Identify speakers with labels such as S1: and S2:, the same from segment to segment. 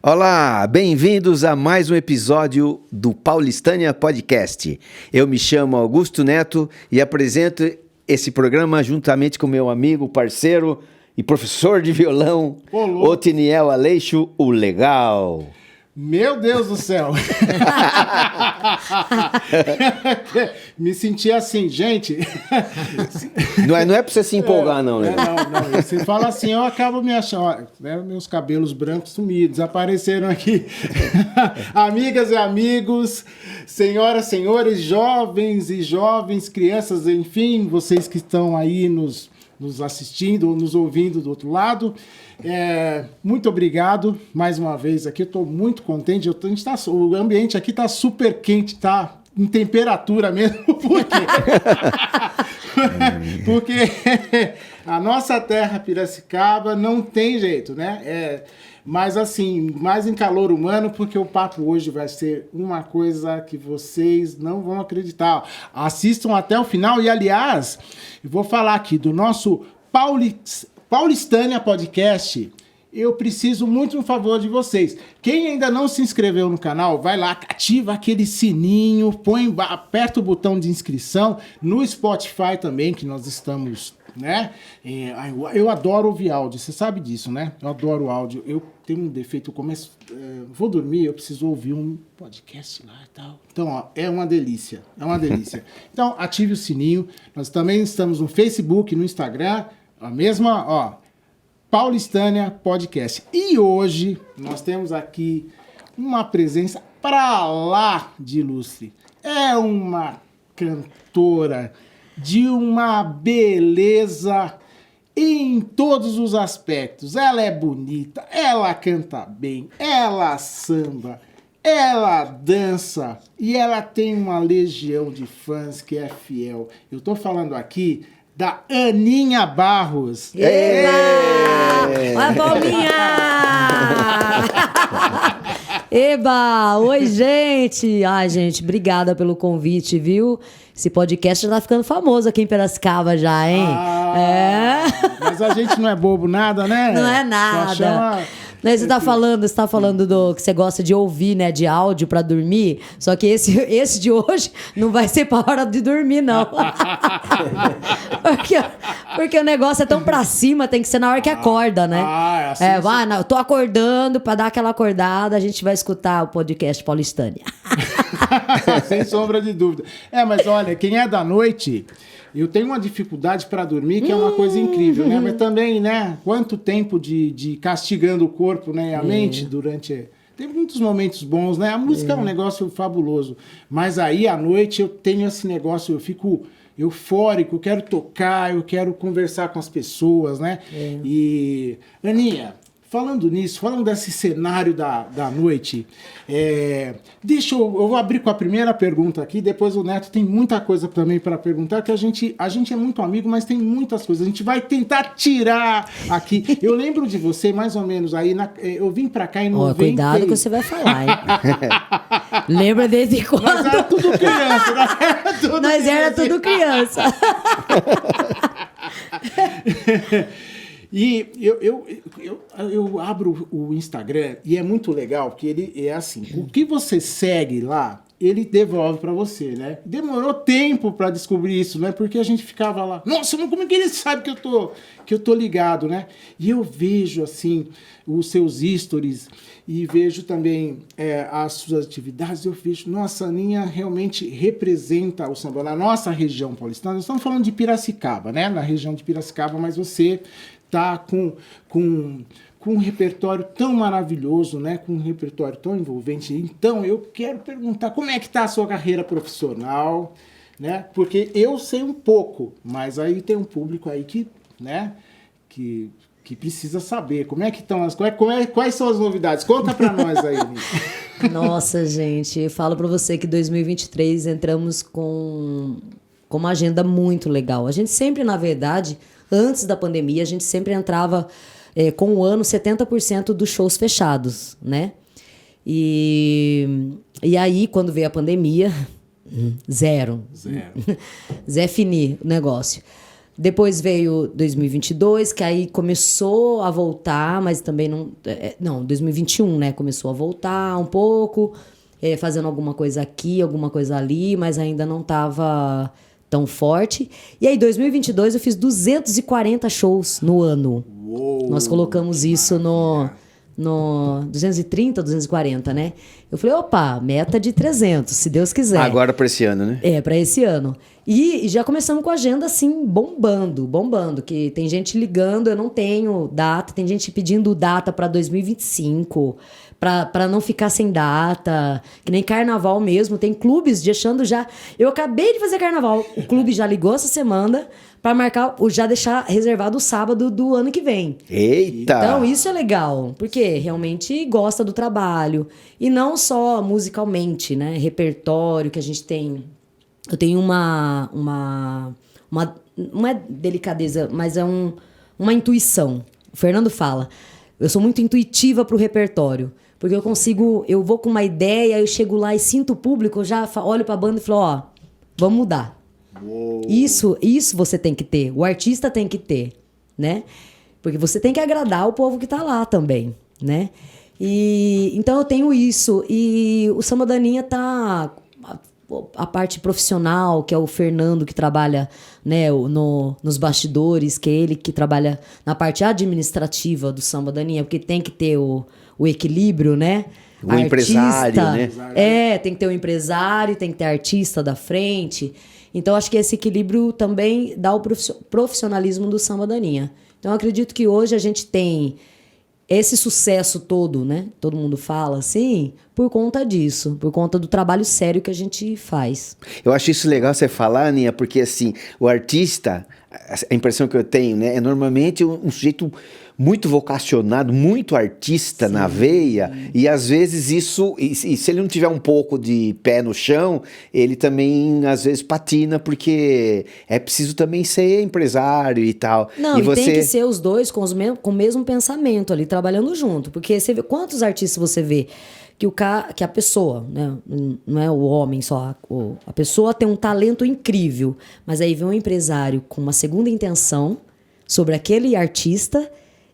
S1: Olá, bem-vindos a mais um episódio do Paulistânia Podcast. Eu me chamo Augusto Neto e apresento esse programa juntamente com meu amigo, parceiro e professor de violão, Otiniel Aleixo, o Legal.
S2: Meu Deus do céu! Me senti assim, gente.
S1: Não é pra você se empolgar, não, né?
S2: Não. Você fala assim, eu acabo me achando. Ó, né, meus cabelos brancos sumidos, apareceram aqui. Amigas e amigos, senhoras, senhores, jovens e jovens, crianças, enfim, vocês que estão aí nos assistindo ou nos ouvindo do outro lado. Muito obrigado mais uma vez aqui. Eu estou muito contente. O ambiente aqui está super quente, está em temperatura mesmo. Porque a nossa terra Piracicaba não tem jeito, né? Mas assim, mais em calor humano, porque o papo hoje vai ser uma coisa que vocês não vão acreditar. Assistam até o final e, aliás, eu vou falar aqui do nosso Paulistânia Podcast. Eu preciso muito do favor de vocês. Quem ainda não se inscreveu no canal, vai lá, ativa aquele sininho, aperta o botão de inscrição. No Spotify também, que nós estamos, né? Eu adoro ouvir áudio, você sabe disso, né? Eu adoro áudio. Eu tenho um defeito, eu começo... vou dormir, eu preciso ouvir um podcast lá e tal. Então, ó, é uma delícia, Então, ative o sininho. Nós também estamos no Facebook, no Instagram, a mesma, ó... Paulistânia Podcast. E hoje nós temos aqui uma presença para lá de ilustre. É uma cantora de uma beleza em todos os aspectos. Ela é bonita, ela canta bem, ela samba, ela dança e ela tem uma legião de fãs que é fiel. Eu tô falando aqui da Aninha Barros.
S3: Olha a palminha! Eba! Oi, gente! Ai, gente, obrigada pelo convite, viu? Esse podcast já tá ficando famoso aqui em Piracicaba já, hein?
S2: Mas a gente não é bobo nada, né?
S3: Não é nada. Você tá falando do que você gosta de ouvir, né? De áudio pra dormir. Só que esse de hoje não vai ser pra hora de dormir, não. porque o negócio é tão pra cima, tem que ser na hora que acorda, né? Eu tô acordando, pra dar aquela acordada, a gente vai escutar o podcast Paulistânia.
S2: Sem sombra de dúvida. Mas olha, quem é da noite... Eu tenho uma dificuldade para dormir, que é uma coisa incrível, né? Mas também, né? Quanto tempo de castigando o corpo, né? E a mente durante... Tem muitos momentos bons, né? A música é um negócio fabuloso. Mas aí, à noite, eu tenho esse negócio... Eu fico eufórico, eu quero tocar, eu quero conversar com as pessoas, né? E... Aninha... Falando nisso, falando desse cenário da noite, eu vou abrir com a primeira pergunta aqui, depois o Neto tem muita coisa também para perguntar, que a gente é muito amigo, mas tem muitas coisas, a gente vai tentar tirar aqui. Eu lembro de você, mais ou menos, aí, eu vim para cá em 90...
S3: Cuidado que você vai falar, hein? Lembra desde quando?
S2: Nós era tudo criança, né?
S3: Nós era tudo criança.
S2: E eu abro o Instagram e é muito legal, porque ele é assim, o que você segue lá, ele devolve para você, né? Demorou tempo para descobrir isso, né? Porque a gente ficava lá, nossa, como é que ele sabe que eu tô ligado, né? E eu vejo, assim, os seus stories e vejo também as suas atividades, eu vejo, nossa, a Aninha realmente representa o samba na nossa região paulistana. Nós estamos falando de Piracicaba, né? Na região de Piracicaba, mas você... tá com um repertório tão maravilhoso, né? Com um repertório tão envolvente. Então, eu quero perguntar, como é que tá a sua carreira profissional, né? Porque eu sei um pouco, mas aí tem um público aí que, né? Que precisa saber. Como é que estão quais são as novidades? Conta pra nós aí, Nico.
S3: Nossa, gente, eu falo pra você que 2023 entramos com uma agenda muito legal. A gente sempre, na verdade... Antes da pandemia, a gente sempre entrava com o ano 70% dos shows fechados, né? E aí, quando veio a pandemia, zero. Zé fini o negócio. Depois veio 2022, que aí começou a voltar, mas também não... Não, 2021, né? Começou a voltar um pouco, fazendo alguma coisa aqui, alguma coisa ali, mas ainda não estava tão forte. E aí, 2022, eu fiz 240 shows no ano.
S2: Uou,
S3: Nós colocamos isso no 230, 240, né? Eu falei, opa, meta de 300, se Deus quiser.
S1: Agora para esse ano, né?
S3: Para esse ano. E já começamos com a agenda, assim, bombando, que tem gente ligando, eu não tenho data, tem gente pedindo data para 2025, para não ficar sem data, que nem carnaval mesmo, tem clubes deixando já... Eu acabei de fazer carnaval, o clube já ligou essa semana para marcar, já deixar reservado o sábado do ano que vem.
S1: Eita!
S3: Então, isso é legal, porque realmente gosta do trabalho. E não só musicalmente, né? Repertório que a gente tem. Eu tenho uma não é delicadeza, mas é uma intuição. O Fernando fala, eu sou muito intuitiva pro repertório. Porque eu vou com uma ideia, eu chego lá e sinto o público, eu já olho pra banda e falo, ó, vamos mudar. Isso você tem que ter, o artista tem que ter, né? Porque você tem que agradar o povo que tá lá também, né? Então eu tenho isso. E o Samba da Aninha tá... A parte profissional, que é o Fernando, que trabalha, né, nos bastidores, que é ele que trabalha na parte administrativa do Samba da Aninha, porque tem que ter o equilíbrio, né?
S1: O empresário, né?
S3: Tem que ter o empresário, tem que ter artista da frente. Então, acho que esse equilíbrio também dá o profissionalismo do Samba da Aninha. Então, eu acredito que hoje a gente tem esse sucesso todo, né? Todo mundo fala assim, por conta disso, por conta do trabalho sério que a gente faz.
S1: Eu acho isso legal você falar, Aninha, porque assim, o artista, a impressão que eu tenho, né, é normalmente um sujeito muito vocacionado, muito artista na veia, e às vezes isso, e se ele não tiver um pouco de pé no chão, ele também às vezes patina, porque é preciso também ser empresário e tal.
S3: Não, e tem que ser os dois com o mesmo pensamento ali, trabalhando junto, porque você vê quantos artistas você vê que a pessoa, né, não é o homem só, a pessoa tem um talento incrível, mas aí vem um empresário com uma segunda intenção sobre aquele artista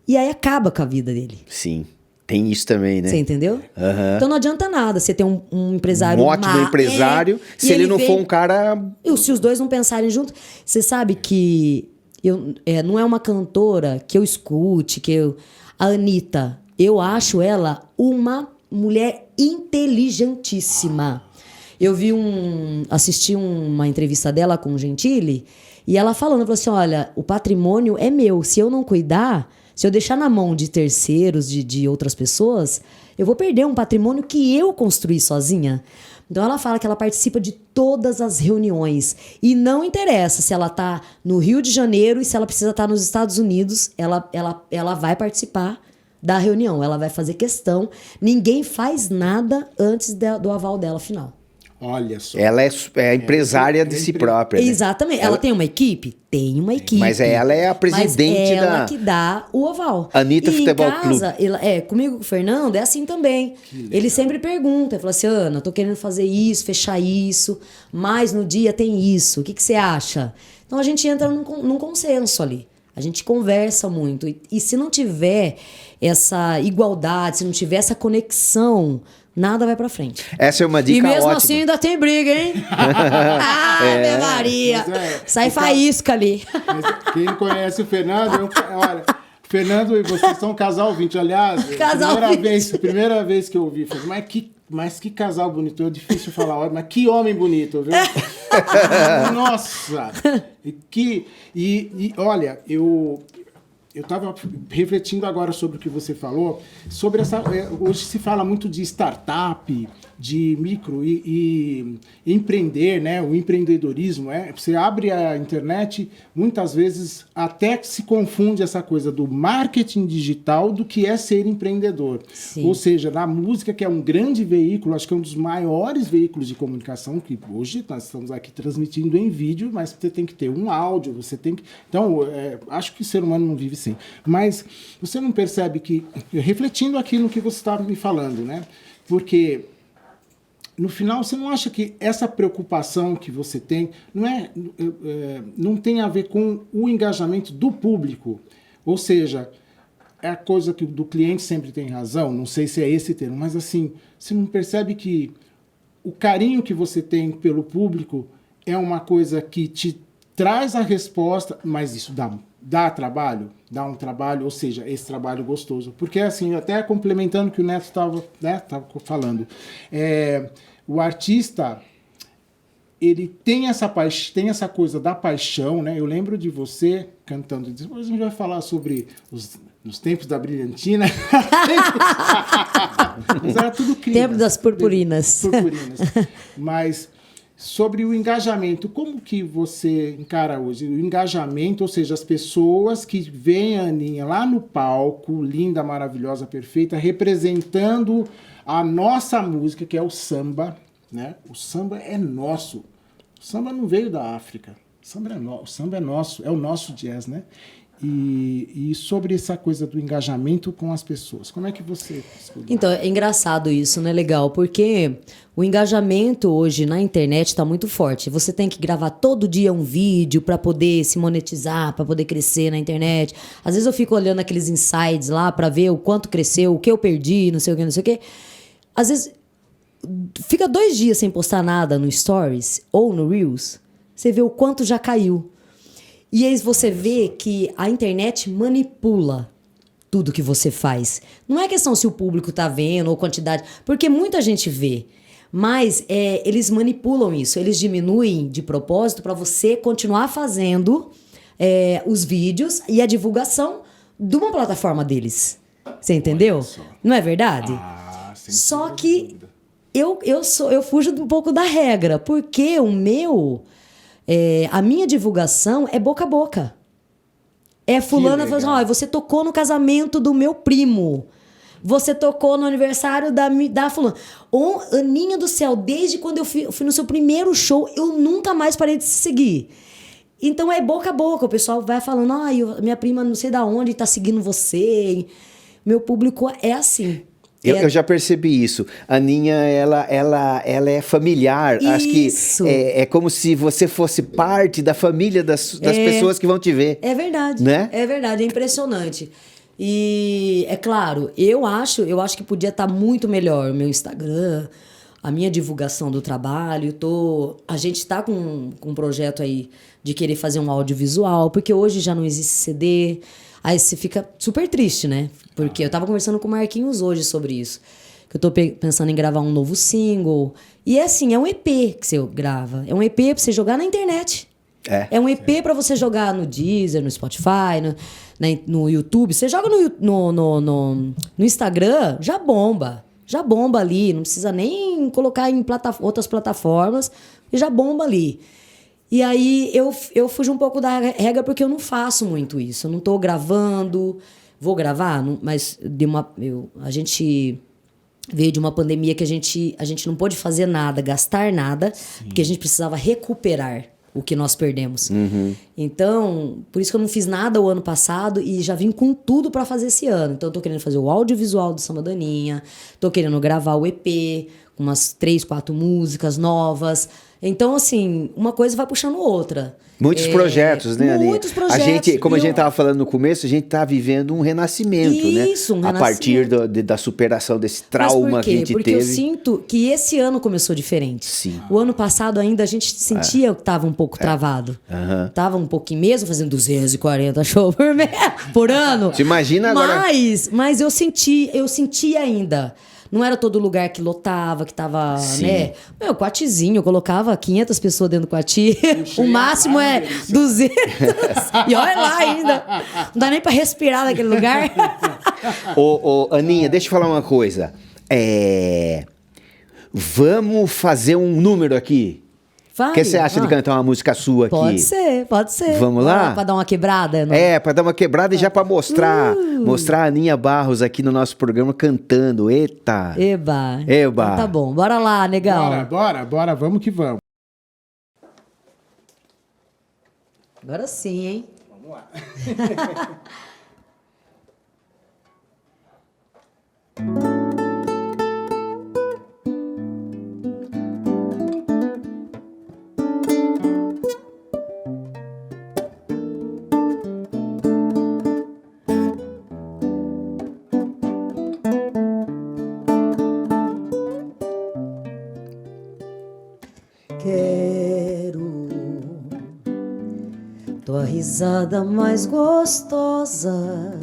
S3: e aí acaba com a vida dele.
S1: Sim, tem isso também, né?
S3: Você entendeu?
S1: Uhum.
S3: Então não adianta nada você ter um empresário...
S1: Um ótimo empresário, se ele não for um cara...
S3: Se os dois não pensarem junto... Você sabe que não é uma cantora que eu escute, a Anitta, eu acho ela uma mulher inteligentíssima. Eu assisti uma entrevista dela com o Gentili e ela falou assim, olha, o patrimônio é meu, se eu não cuidar, se eu deixar na mão de terceiros, de outras pessoas, eu vou perder um patrimônio que eu construí sozinha. Então ela fala que ela participa de todas as reuniões e não interessa se ela está no Rio de Janeiro e se ela precisa estar nos Estados Unidos, ela vai participar da reunião, ela vai fazer questão. Ninguém faz nada antes do aval dela final.
S2: Olha só.
S1: Ela é empresária de si própria. Né?
S3: Exatamente. Ela tem uma equipe? Tem uma equipe.
S1: Mas ela é a presidente
S3: mas ela que dá o aval.
S1: Anitta Futebol
S3: em casa,
S1: Clube.
S3: Comigo com o Fernando é assim também. Ele sempre pergunta, ele fala assim, Ana, tô querendo fazer isso, fechar isso, mas no dia tem isso, o que você acha? Então a gente entra num consenso ali. A gente conversa muito. E se não tiver essa igualdade, se não tiver essa conexão, nada vai pra frente.
S1: Essa é uma dica ótima.
S3: E mesmo assim ainda tem briga, hein? Ave Maria! Sai faísca ali.
S2: Mas quem conhece o Fernando, olha... Fernando e vocês são um casal 20. Aliás, primeira vez que eu ouvi, falei, mas que casal bonito. É difícil falar, olha, mas que homem bonito, viu? Nossa! Olha, eu estava refletindo agora sobre o que você falou, sobre hoje se fala muito de startup, de micro e empreender, né? O empreendedorismo, você abre a internet, muitas vezes até se confunde essa coisa do marketing digital do que é ser empreendedor. Sim. Ou seja, na música, que é um grande veículo, acho que é um dos maiores veículos de comunicação, que hoje nós estamos aqui transmitindo em vídeo, mas você tem que ter um áudio, você tem que... Então, acho que o ser humano não vive sem. Mas você não percebe que, refletindo aqui no que você estava me falando, né? Porque no final, você não acha que essa preocupação que você tem não tem a ver com o engajamento do público? Ou seja, é a coisa que do cliente sempre tem razão, não sei se é esse termo, mas assim, você não percebe que o carinho que você tem pelo público é uma coisa que te traz a resposta, mas isso dá trabalho? Dá um trabalho, ou seja, esse trabalho gostoso. Porque, assim, até complementando o que o Neto estava falando, o artista, ele tem essa coisa da paixão, né? Eu lembro de você cantando, depois a gente vai falar sobre nos tempos da brilhantina. Mas era tudo criança.
S3: Tempo das purpurinas.
S2: Mas sobre o engajamento, como que você encara hoje? O engajamento, ou seja, as pessoas que veem a Aninha lá no palco, linda, maravilhosa, perfeita, representando a nossa música, que é o samba, né? O samba é nosso. O samba não veio da África. O samba é nosso, é o nosso jazz, né? E sobre essa coisa do engajamento com as pessoas, como é que você...
S3: Então, é engraçado isso, né? Legal, porque o engajamento hoje na internet está muito forte. Você tem que gravar todo dia um vídeo para poder se monetizar, para poder crescer na internet. Às vezes eu fico olhando aqueles insights lá para ver o quanto cresceu, o que eu perdi, não sei o que, não sei o que. Às vezes fica 2 dias sem postar nada no Stories ou no Reels, você vê o quanto já caiu. E aí você vê que a internet manipula tudo que você faz. Não é questão se o público tá vendo ou quantidade, porque muita gente vê. Mas eles manipulam isso, eles diminuem de propósito para você continuar fazendo os vídeos e a divulgação de uma plataforma deles. Você entendeu? Não é verdade? Só que eu fujo um pouco da regra, porque a minha divulgação é boca a boca. Fulana falando assim, você tocou no casamento do meu primo. Você tocou no aniversário da fulana. Aninha do céu, desde quando eu fui no seu primeiro show, eu nunca mais parei de se seguir. Então é boca a boca. O pessoal vai falando, minha prima não sei da onde tá seguindo você. Meu público é assim.
S1: Eu já percebi isso. A Aninha, ela é familiar.
S3: Isso.
S1: Acho que é como se você fosse parte da família das pessoas que vão te ver.
S3: É verdade.
S1: Né? É
S3: verdade, é impressionante. E é claro, eu acho que podia estar muito melhor o meu Instagram, a minha divulgação do trabalho. A gente está com um projeto aí de querer fazer um audiovisual, porque hoje já não existe CD. Aí você fica super triste, né? Porque eu tava conversando com o Marquinhos hoje sobre isso. Que eu tô pensando em gravar um novo single. E é assim, é um EP que você grava. É um EP pra você jogar na internet. É um EP pra você jogar no Deezer, no Spotify, no YouTube. Você joga no Instagram, já bomba. Já bomba ali. Não precisa nem colocar em outras plataformas. E já bomba ali. E aí eu fujo um pouco da regra porque eu não faço muito isso. Eu não tô gravando, vou gravar, mas a gente veio de uma pandemia que a gente não pôde fazer nada, gastar nada, porque a gente precisava recuperar o que nós perdemos.
S1: Uhum.
S3: Então, por isso que eu não fiz nada o ano passado e já vim com tudo para fazer esse ano. Então, eu tô querendo fazer o audiovisual do Samba da Aninha, tô querendo gravar o EP com umas 3, 4 músicas novas. Então, assim, uma coisa vai puxando outra.
S1: Muitos projetos, né, Aninha?
S3: Muitos projetos.
S1: Como a gente estava falando no começo, a gente está vivendo um renascimento, né?
S3: Isso, um renascimento.
S1: A partir da superação desse trauma que a gente
S3: Porque
S1: teve.
S3: eu sinto que esse ano começou diferente.
S1: Sim.
S3: O ano passado ainda a gente sentia que estava um pouco travado. Tava um pouquinho mesmo, fazendo 240 shows por ano.
S1: Você imagina agora...
S3: Mas eu senti ainda. Não era todo lugar que lotava, que tava, né? Meu, Quatizinho, eu colocava 500 pessoas dentro do Quati. O máximo é 200. E olha lá ainda. Não dá nem pra respirar naquele lugar.
S1: Aninha, deixa eu falar uma coisa. Vamos fazer um número aqui? O que você acha de cantar uma música sua aqui?
S3: Pode ser.
S1: Vamos lá?
S3: Pra dar uma quebrada?
S1: Pra dar uma quebrada e já pra mostrar a Aninha Barros aqui no nosso programa cantando. Eita!
S3: Eba! Então tá bom, bora lá, negão.
S2: Bora, vamos que vamos.
S3: Agora sim, hein?
S2: Vamos lá.
S3: risada mais gostosa,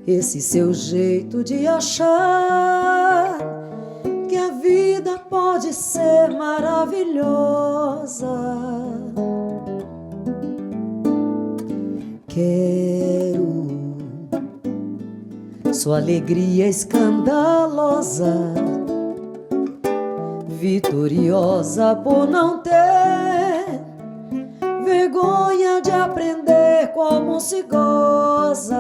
S3: esse seu jeito de achar que a vida pode ser maravilhosa. Quero sua alegria escandalosa, vitoriosa por não ter vergonha de aprender como se goza.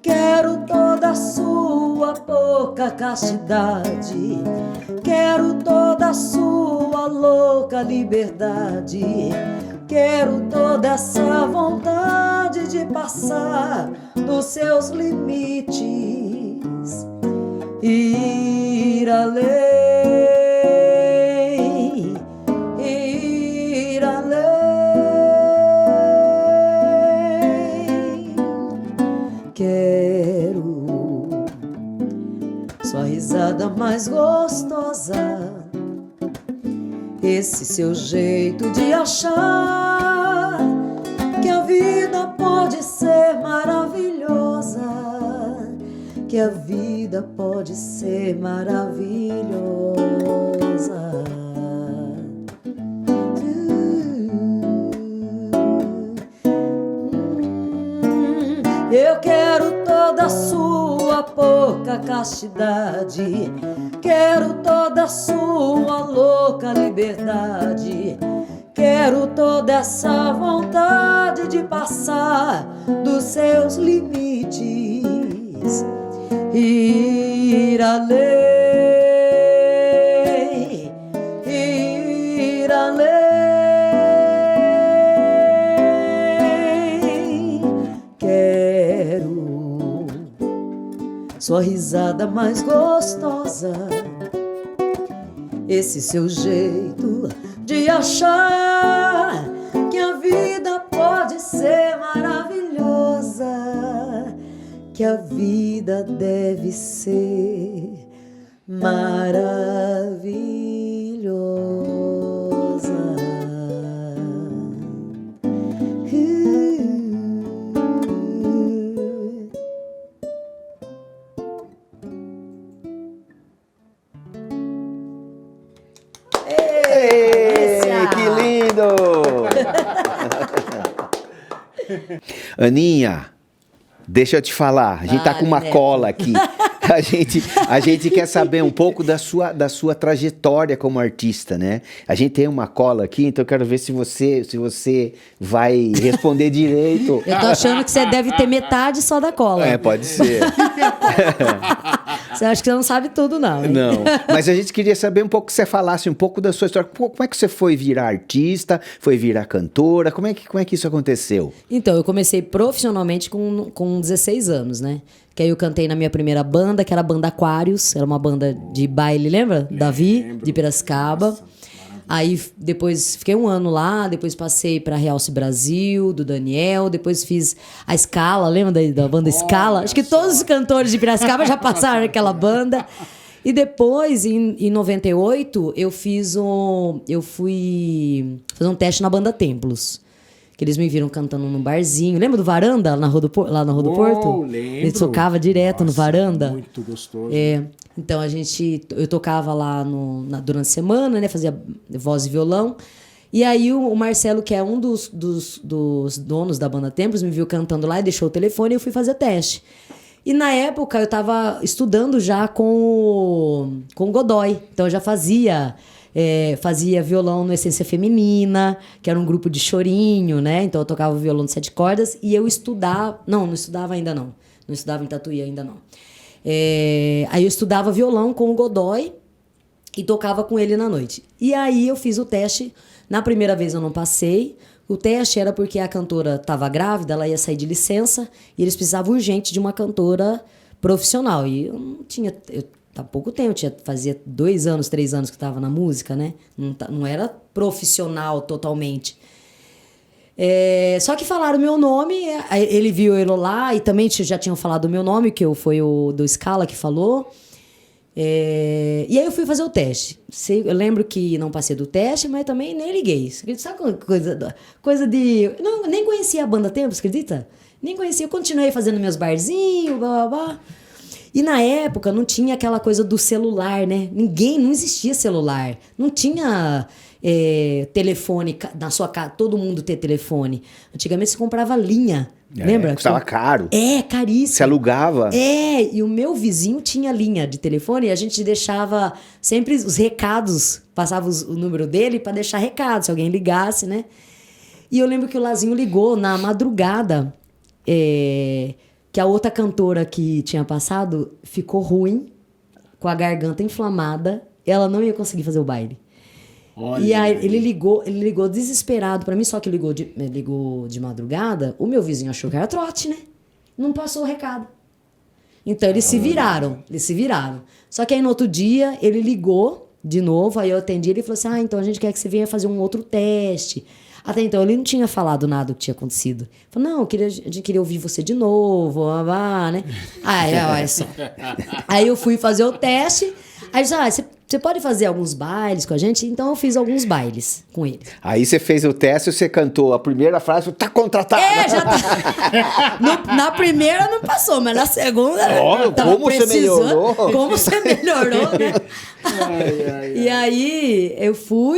S3: Quero toda a sua pouca castidade, quero toda a sua louca liberdade, quero toda essa vontade de passar dos seus limites e ir além, ir além. Quero sua risada mais gostosa, esse seu jeito de achar que a vida pode ser maravilhosa, que a vida pode ser maravilhosa. Eu quero toda a sua pouca castidade, quero toda a sua louca liberdade, quero toda essa vontade de passar dos seus limites e ir além, ir além. Quero sua risada mais gostosa, esse seu jeito de achar que a vida pode ser maravilhosa, que a vida deve ser maravilhosa.
S1: Que lindo! Aninha, deixa eu te falar, a gente tá com uma cola aqui. A gente quer saber um pouco da sua trajetória como artista, né? A gente tem uma cola aqui, então eu quero ver se você vai responder direito.
S3: Eu tô achando que você deve ter metade só da cola.
S1: É, pode ser.
S3: Você acha que você não sabe tudo, não, hein?
S1: Não, mas a gente queria saber um pouco, que você falasse um pouco da sua história. Como é que você foi virar artista, foi virar cantora? Como é que isso aconteceu?
S3: Então, eu comecei profissionalmente com 16 anos, né? Que aí eu cantei na minha primeira banda, que era a banda Aquários. Era uma banda de baile, lembra? Davi, de Piracicaba.
S2: Nossa,
S3: aí depois fiquei um ano lá, depois passei pra Realce Brasil, do Daniel, depois fiz a Scala, lembra da banda Scala? Acho que todos os cantores de Piracicaba já passaram naquela banda. E depois, em 98, eu fui fazer um teste na banda Templos. Que eles me viram cantando num barzinho. Lembra do Varanda, lá na Rua do Porto?
S2: Lembro.
S3: Ele tocava direto no Varanda.
S2: Muito gostoso.
S3: É, então eu tocava lá durante a semana, né? Fazia voz e violão. E aí o Marcelo, que é um dos donos da banda Templos, me viu cantando lá e deixou o telefone e eu fui fazer teste. E na época eu tava estudando já com o Godoy. Então eu já fazia violão no Essência Feminina, que era um grupo de chorinho, né? Então eu tocava violão de 7 cordas e eu estudava... Não estudava ainda não. Não estudava em Tatuí ainda não. Aí eu estudava violão com o Godoy e tocava com ele na noite. E aí eu fiz o teste. Na primeira vez eu não passei. O teste era porque a cantora estava grávida, ela ia sair de licença e eles precisavam urgente de uma cantora profissional. E eu não tinha... Há pouco tempo, fazia 2 anos, 3 anos que estava na música, né? Não era profissional totalmente. Só que falaram o meu nome, ele viu ele lá e também já tinham falado o meu nome, que foi o do Scala que falou. E aí eu fui fazer o teste. Eu lembro que não passei do teste, mas também nem liguei. Sabe coisa de... Não, nem conhecia a banda Tempo, você acredita? Nem conhecia. Eu continuei fazendo meus barzinhos, blá, blá, blá. E na época não tinha aquela coisa do celular, né? Não existia celular. Não tinha telefone na sua casa, todo mundo ter telefone. Antigamente você comprava linha. Lembra?
S1: Custava caro.
S3: Caríssimo.
S1: Você alugava.
S3: E o meu vizinho tinha linha de telefone e a gente deixava sempre os recados, passava o número dele para deixar recado, se alguém ligasse, né? E eu lembro que o Lazinho ligou na madrugada, que a outra cantora que tinha passado ficou ruim, com a garganta inflamada, ela não ia conseguir fazer o baile. Olha. E aí ele ligou desesperado pra mim, só que ligou de madrugada. O meu vizinho achou que era trote, né? Não passou o recado. Então eles se viraram. Só que aí no outro dia ele ligou de novo, aí eu atendi, ele falou assim: então a gente quer que você venha fazer um outro teste. Até então ele não tinha falado nada do que tinha acontecido. Ele falou: não, a gente queria ouvir você de novo, né? Aí, olha só. Aí eu fui fazer o teste. Aí você pode fazer alguns bailes com a gente? Então eu fiz alguns bailes com ele.
S1: Aí você fez o teste, você cantou a primeira frase, tá contratado.
S3: Já tá. Na primeira não passou, mas na segunda...
S1: Como você melhorou?
S3: Como você melhorou, né? E aí eu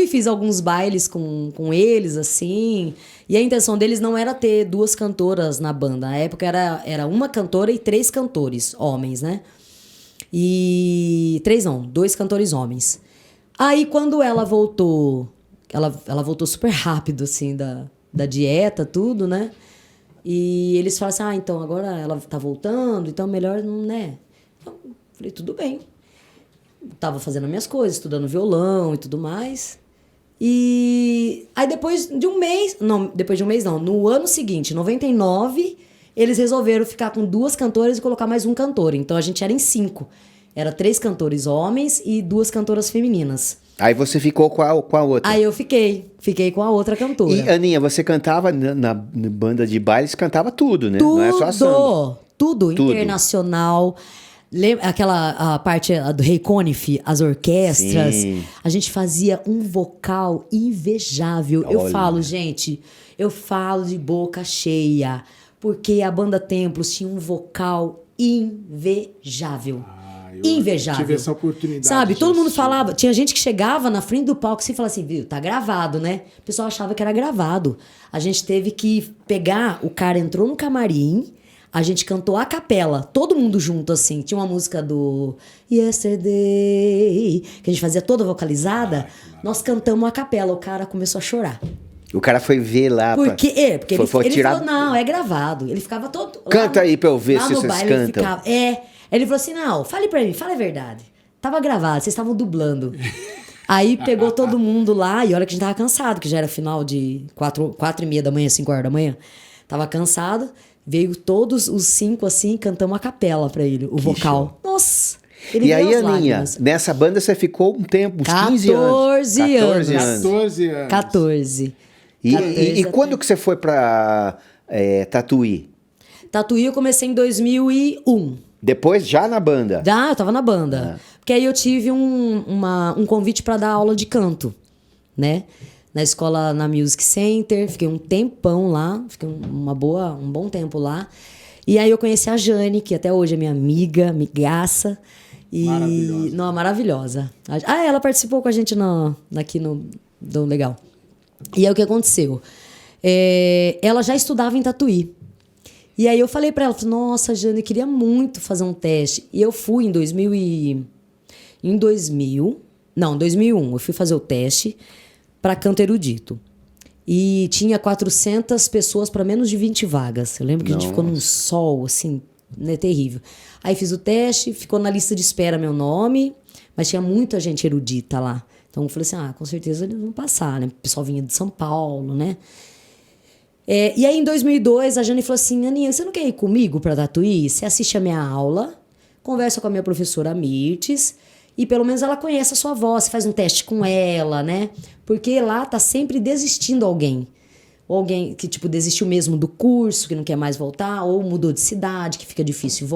S3: fiz alguns bailes com eles, assim... E a intenção deles não era ter 2 cantoras na banda. Na época era uma cantora e 3 cantores, homens, né? E 2 cantores homens. Aí quando ela voltou, ela voltou super rápido, assim, da dieta, tudo, né? E eles falaram assim: então agora ela tá voltando, então melhor não, né? Então, falei, tudo bem. Tava fazendo as minhas coisas, estudando violão e tudo mais. E aí depois de um mês, no ano seguinte, 99... eles resolveram ficar com 2 cantoras e colocar mais um cantor. Então a gente era em 5. Era 3 cantores homens e 2 cantoras femininas.
S1: Aí você ficou com a outra.
S3: Aí eu fiquei com a outra cantora.
S1: E, Aninha, você cantava na banda de bailes, cantava tudo, né?
S3: Tudo,
S1: não é só samba.
S3: Tudo. Internacional. Lembra a parte do Rei Conif, as orquestras? Sim. A gente fazia um vocal invejável.
S1: Olha.
S3: Eu falo de boca cheia. Porque a banda Templos tinha um vocal invejável. Invejável.
S2: Tive essa oportunidade.
S3: Sabe, todo mundo falava. Tinha gente que chegava na frente do palco e falava assim: viu, tá gravado, né? O pessoal achava que era gravado. A gente teve que pegar, o cara entrou no camarim, a gente cantou a capela, todo mundo junto, assim. Tinha uma música do Yesterday, que a gente fazia toda vocalizada. Nós cantamos a capela, o cara começou a chorar.
S1: O cara foi ver lá.
S3: Porque ele falou: não, é gravado. Ele ficava todo...
S1: Canta aí pra eu ver se vocês
S3: baile,
S1: cantam.
S3: Ele falou assim: não, fale pra mim, fala a verdade. Tava gravado, vocês estavam dublando. Aí pegou todo mundo lá, e olha que a gente tava cansado, que já era final de 4h30 da manhã, 5h da manhã. Tava cansado, veio todos os 5 assim, cantamos a capela pra ele, o vocal. Show. Nossa!
S1: E aí, Aninha, nessa banda você ficou um tempo, uns 15 anos.
S3: 14.
S1: E quando que você foi pra Tatuí?
S3: Tatuí eu comecei em 2001.
S1: Depois já na banda?
S3: Já, eu tava na banda. Porque aí eu tive um convite para dar aula de canto, né? Na escola, na Music Center. Fiquei um tempão lá. Fiquei um bom tempo lá. E aí eu conheci a Jane, que até hoje é minha amiga, amigaça.
S2: Maravilhosa.
S3: Não, maravilhosa. Ela participou com a gente aqui no Dom Legal. E aí o que aconteceu? Ela já estudava em Tatuí. E aí eu falei pra ela, nossa, Jane, eu queria muito fazer um teste. E eu fui em 2001, eu fui fazer o teste para canto erudito. E tinha 400 pessoas para menos de 20 vagas. Eu lembro que a gente ficou num sol, assim, né, terrível. Aí fiz o teste, ficou na lista de espera meu nome, mas tinha muita gente erudita lá. Então eu falei assim, com certeza eles vão passar, né? O pessoal vinha de São Paulo, né? E aí, em 2002, a Jane falou assim, Aninha, você não quer ir comigo para Tatuí? Você assiste a minha aula, conversa com a minha professora Mirtes, e pelo menos ela conhece a sua voz, você faz um teste com ela, né? Porque lá tá sempre desistindo alguém. ou alguém que, tipo, desistiu mesmo do curso, que não quer mais voltar, ou mudou de cidade, que fica difícil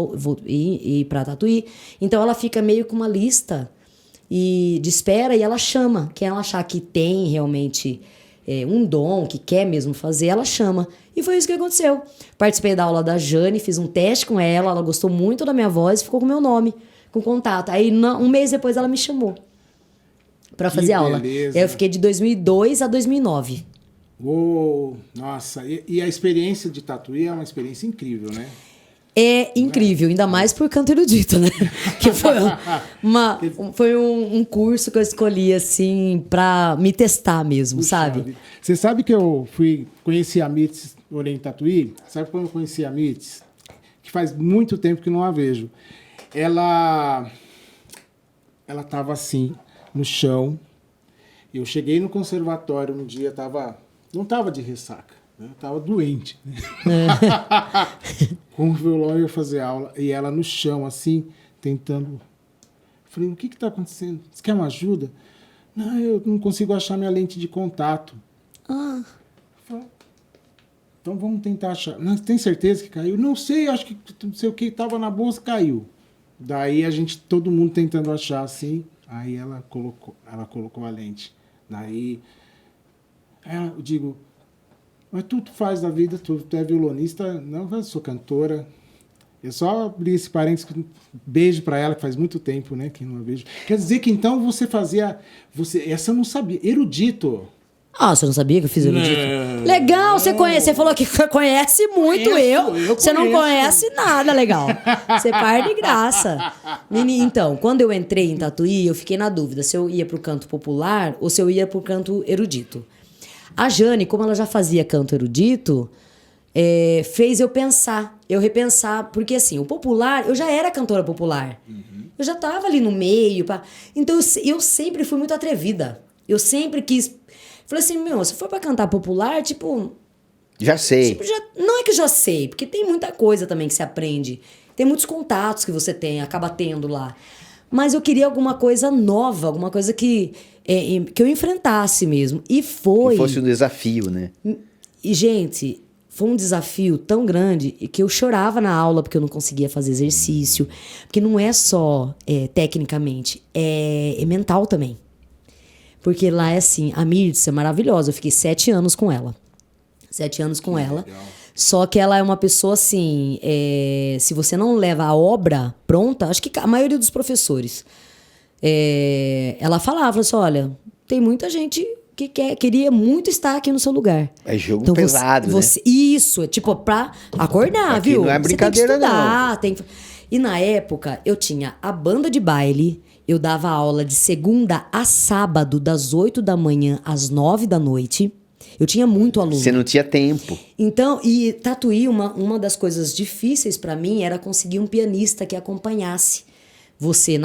S3: ir pra Tatuí. Então ela fica meio com uma lista de espera e ela chama. Quem ela achar que tem realmente um dom, que quer mesmo fazer, ela chama. E foi isso que aconteceu. Participei da aula da Jane, fiz um teste com ela gostou muito da minha voz e ficou com o meu nome, com contato. Aí um mês depois ela me chamou pra fazer aula. Aí eu fiquei de 2002 a 2009.
S2: Uou, nossa, e a experiência de Tatuí é uma experiência incrível, né?
S3: É incrível, ainda mais por canto erudito, né? Que foi um curso que eu escolhi, assim, pra me testar mesmo,
S2: Puxa
S3: sabe?
S2: vida. Você sabe que eu conheci a Mirtz em Tatuí? Sabe quando eu conheci a Mirtz? Que faz muito tempo que não a vejo. Ela tava assim, no chão. Eu cheguei no conservatório um dia, não tava de ressaca, né? Eu tava doente, né? Com o violão eu ia fazer aula e ela no chão, assim, tentando. Falei, o que está acontecendo? Você quer uma ajuda? Não, eu não consigo achar minha lente de contato. Falei, então vamos tentar achar. Não, tem certeza que caiu? Não sei, acho que não sei o que estava na bolsa, caiu. Daí todo mundo tentando achar assim, aí ela colocou a lente. Daí eu digo, mas tu faz da vida, tu é violonista? Não, eu sou cantora. Eu só abri esse parênteses, beijo pra ela, que faz muito tempo, né, que não a vejo. Quer dizer que então você fazia, essa eu não sabia, erudito.
S3: Você não sabia que eu fiz erudito?
S2: Não.
S3: Legal, você conhece, você falou que conhece muito você não conhece nada, legal. Você parte de graça. Então, quando eu entrei em Tatuí, eu fiquei na dúvida se eu ia pro canto popular ou se eu ia pro canto erudito. A Jane, como ela já fazia canto erudito, fez eu repensar, porque assim, o popular, eu já era cantora popular. Eu já tava ali no meio. Então eu sempre fui muito atrevida. Eu sempre quis. Falei assim, se for pra cantar popular, tipo.
S1: Já sei.
S3: Tipo, não é que eu já sei, porque tem muita coisa também que se aprende. Tem muitos contatos que você acaba tendo lá. Mas eu queria alguma coisa nova, alguma coisa que eu enfrentasse mesmo. E foi.
S1: Que fosse um desafio, né?
S3: E, gente, foi um desafio tão grande que eu chorava na aula porque eu não conseguia fazer exercício. Porque não é só tecnicamente, é mental também. Porque lá é assim, a Mirtz é maravilhosa. Eu fiquei 7 anos com ela. 7 anos com ela.
S2: Legal.
S3: Só que ela é uma pessoa assim, se você não leva a obra pronta, acho que a maioria dos professores, ela falava assim, olha, tem muita gente que queria muito estar aqui no seu lugar.
S1: É jogo então, pesado, né?
S3: Isso, é tipo pra acordar,
S1: aqui
S3: viu?
S1: Não é brincadeira,
S3: você tem que estudar,
S1: não.
S3: E na época, eu tinha a banda de baile, eu dava aula de segunda a sábado, das 8 da manhã às 9 da noite. Eu tinha muito aluno.
S1: Você não tinha tempo.
S3: Então, e Tatuí, uma das coisas difíceis para mim era conseguir um pianista que acompanhasse você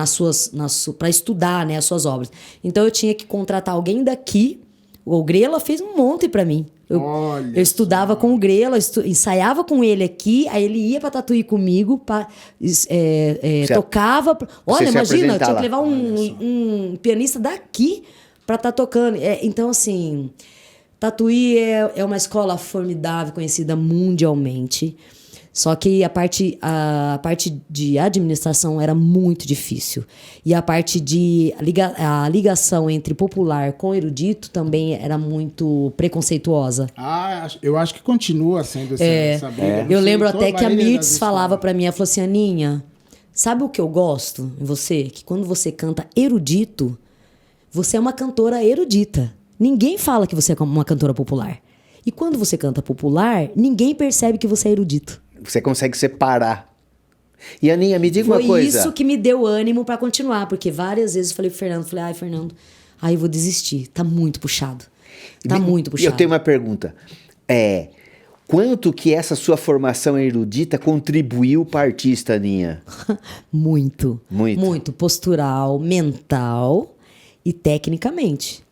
S3: para estudar, né, as suas obras. Então eu tinha que contratar alguém daqui. O Grela fez um monte para mim. Eu estudava com o Grela, ensaiava com ele aqui, aí ele ia para Tatuí comigo, tocava. Olha, imagina, eu tinha que levar um pianista daqui para estar tocando. Então, assim, Tatuí é uma escola formidável, conhecida mundialmente. Só que a parte de administração era muito difícil. E a parte a ligação entre popular com erudito também era muito preconceituosa.
S2: Eu acho que continua sendo essa briga.
S3: Eu lembro até que a Mirtz falava pra mim, ela falou assim, Aninha, sabe o que eu gosto em você? Que quando você canta erudito, você é uma cantora erudita. Ninguém fala que você é uma cantora popular. E quando você canta popular, ninguém percebe que você é erudito.
S1: Você consegue separar. E Aninha, me diga uma coisa.
S3: Foi isso que me deu ânimo pra continuar, porque várias vezes eu falei pro Fernando, Fernando, eu vou desistir, tá muito puxado. Muito puxado.
S1: E eu tenho uma pergunta. Quanto que essa sua formação erudita contribuiu para artista, Aninha?
S3: Muito. Muito postural, mental e tecnicamente.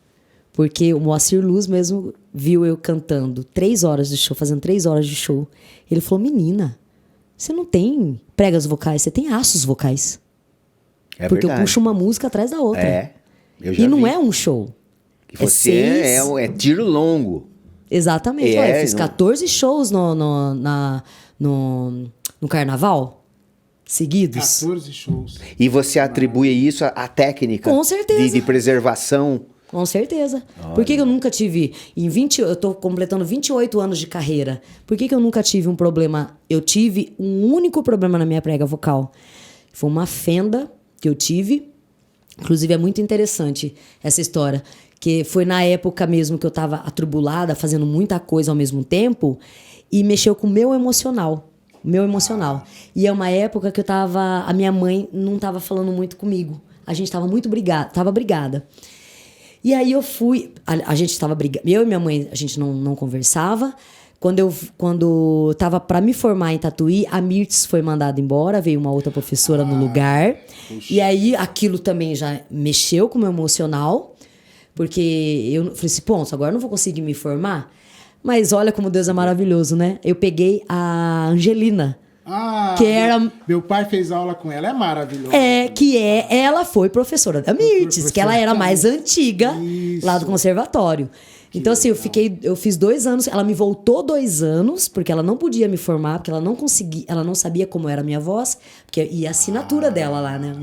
S3: Porque o Moacir Luz mesmo viu eu cantando 3 horas de show, fazendo 3 horas de show. Ele falou, menina, você não tem pregas vocais, você tem aços vocais. Porque
S1: verdade.
S3: Eu puxo uma música atrás da outra.
S1: Eu já
S3: não
S1: vi.
S3: é um show.
S1: Que você é tiro longo.
S3: Exatamente. Olha, eu fiz 14 shows no carnaval seguidos.
S2: 14 shows.
S1: E você atribui isso à técnica
S3: Com certeza.
S1: de preservação?
S3: Com certeza. Por que eu nunca tive... eu tô completando 28 anos de carreira. Por que eu nunca tive um problema? Eu tive um único problema na minha prega vocal. Foi uma fenda que eu tive. Inclusive, é muito interessante essa história. Que foi na época mesmo que eu tava atribulada, fazendo muita coisa ao mesmo tempo. E mexeu com o meu emocional. E é uma época que a minha mãe não tava falando muito comigo. A gente tava muito brigada. E aí eu fui... A gente estava brigando. Eu e minha mãe, a gente não conversava. Quando tava para me formar em Tatuí, a Mirtz foi mandada embora. Veio uma outra professora no lugar. Puxa. E aí aquilo também já mexeu com o meu emocional. Porque eu falei assim, pô, agora eu não vou conseguir me formar. Mas olha como Deus é maravilhoso, né? Eu peguei a Angelina. Que era...
S2: Meu pai fez aula com ela, é maravilhoso.
S3: Ela foi professora da Mirtz, que ela era mais antiga lá do conservatório. Então, assim, eu fiz 2 anos, ela me voltou 2 anos, porque ela não podia me formar, porque ela não conseguia, ela não sabia como era a minha voz, e a assinatura dela lá, né?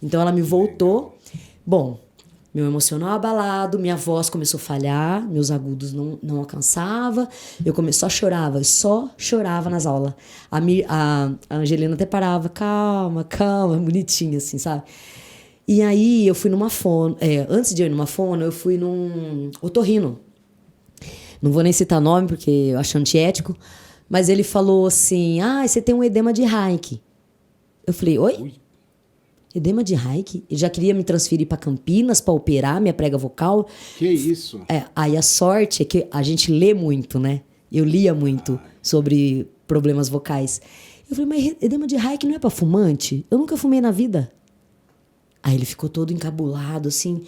S3: Então ela me voltou. Bom, meu emocional abalado, minha voz começou a falhar, meus agudos não alcançava, só chorava nas aulas. A Angelina até parava, calma, bonitinha assim, sabe? E aí eu fui numa fono, antes de eu ir numa fono, eu fui num otorrino. Não vou nem citar nome, porque eu acho antiético, mas ele falou assim, você tem um edema de Hayek. Eu falei, oi? Edema de Hayek? Ele já queria me transferir para Campinas para operar minha prega vocal.
S2: Que isso?
S3: Aí a sorte é que a gente lê muito, né? Eu lia muito sobre problemas vocais. Eu falei, mas edema de Hayek não é para fumante? Eu nunca fumei na vida. Aí ele ficou todo encabulado, assim.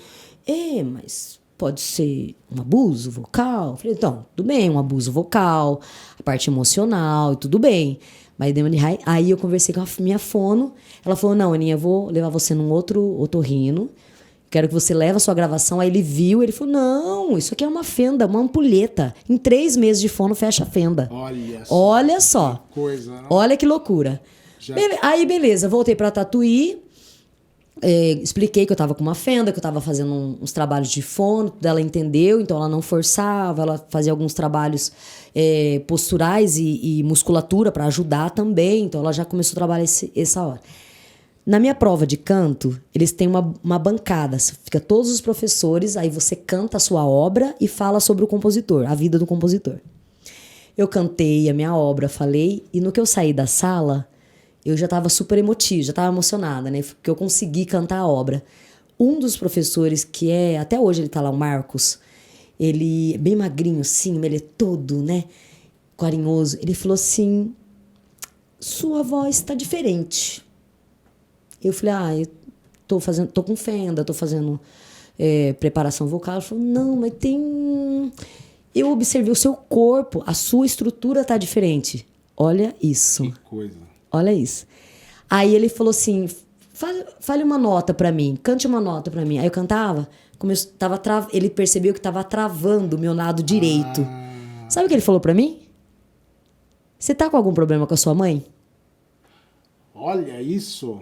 S3: Mas pode ser um abuso vocal? Eu falei, então, tudo bem, um abuso vocal, a parte emocional, tudo bem. Mas edema de Hayek... Aí eu conversei com a minha fono. Ela falou, não, Aninha, eu vou levar você num outro otorrino. Quero que você leve a sua gravação. Aí ele viu, ele falou, não, isso aqui é uma fenda, uma ampulheta. Em 3 meses de fono, fecha a fenda. Olha só.
S2: Que coisa, não?
S3: Olha que loucura. Aí, beleza, voltei pra Tatuí. Expliquei que eu tava com uma fenda, que eu tava fazendo uns trabalhos de fono, ela entendeu, então ela não forçava, ela fazia alguns trabalhos posturais e musculatura para ajudar também, então ela já começou a trabalhar essa hora. Na minha prova de canto, eles têm uma bancada, fica todos os professores, aí você canta a sua obra e fala sobre o compositor, a vida do compositor. Eu cantei a minha obra, falei, e no que eu saí da sala, eu já estava super emotiva, já estava emocionada, né? Porque eu consegui cantar a obra. Um dos professores, até hoje ele tá lá, o Marcos, ele é bem magrinho assim, ele é todo, né? Carinhoso. Ele falou assim, sua voz tá diferente. Eu falei, eu tô com fenda, tô fazendo preparação vocal. Ele falou, não, mas tem... Eu observei o seu corpo, a sua estrutura tá diferente. Olha isso.
S2: Que coisa.
S3: Olha isso. Aí ele falou assim, fale uma nota pra mim, cante uma nota pra mim. Aí eu cantava, ele percebeu que tava travando o meu lado direito. Sabe o que ele falou pra mim? Você tá com algum problema com a sua mãe?
S2: Olha isso.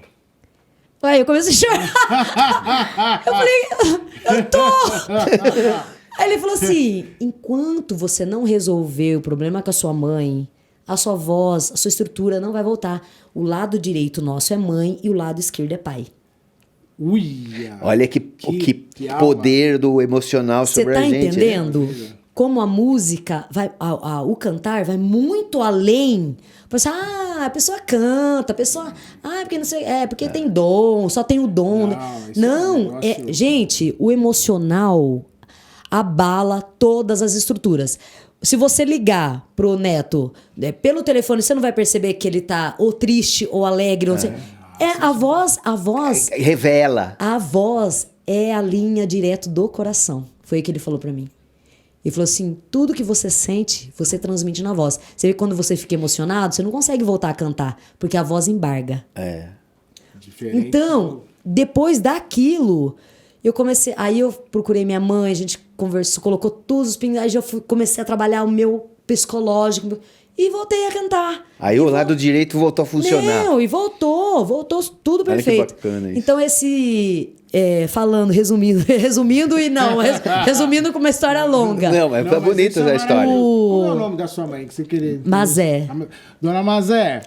S3: Aí eu comecei a chorar. Eu falei, eu tô. Aí ele falou assim, enquanto você não resolver o problema com a sua mãe, a sua voz, a sua estrutura não vai voltar. O lado direito nosso é mãe e o lado esquerdo é pai.
S2: Uia!
S1: Olha que poder do emocional sobre a gente.
S3: Você tá entendendo? Né? Como a música, o cantar vai muito além. Você, a pessoa canta, a pessoa... porque não sei... porque tem dom, só tem o dom. Não, gente, o emocional abala todas as estruturas. Se você ligar pro neto pelo telefone, você não vai perceber que ele tá ou triste ou alegre. A voz...
S1: Revela.
S3: A voz é a linha direto do coração. Foi o que ele falou pra mim. Ele falou assim, tudo que você sente, você transmite na voz. Você vê que quando você fica emocionado, você não consegue voltar a cantar, porque a voz embarga.
S2: Diferente.
S3: Então, depois daquilo, eu comecei... Aí eu procurei minha mãe, a gente conversou, colocou todos os pingos. Aí já comecei a trabalhar o meu psicológico e voltei a cantar.
S1: Aí o lado direito voltou a funcionar.
S3: Não, e voltou tudo
S1: Olha que
S3: perfeito.
S1: bacana isso.
S3: Então resumindo e não, resumindo com uma história longa.
S1: Não, mas foi bonita essa história.
S2: Como é o nome da sua mãe que você queria?
S3: Mazé.
S2: Dona Mazé,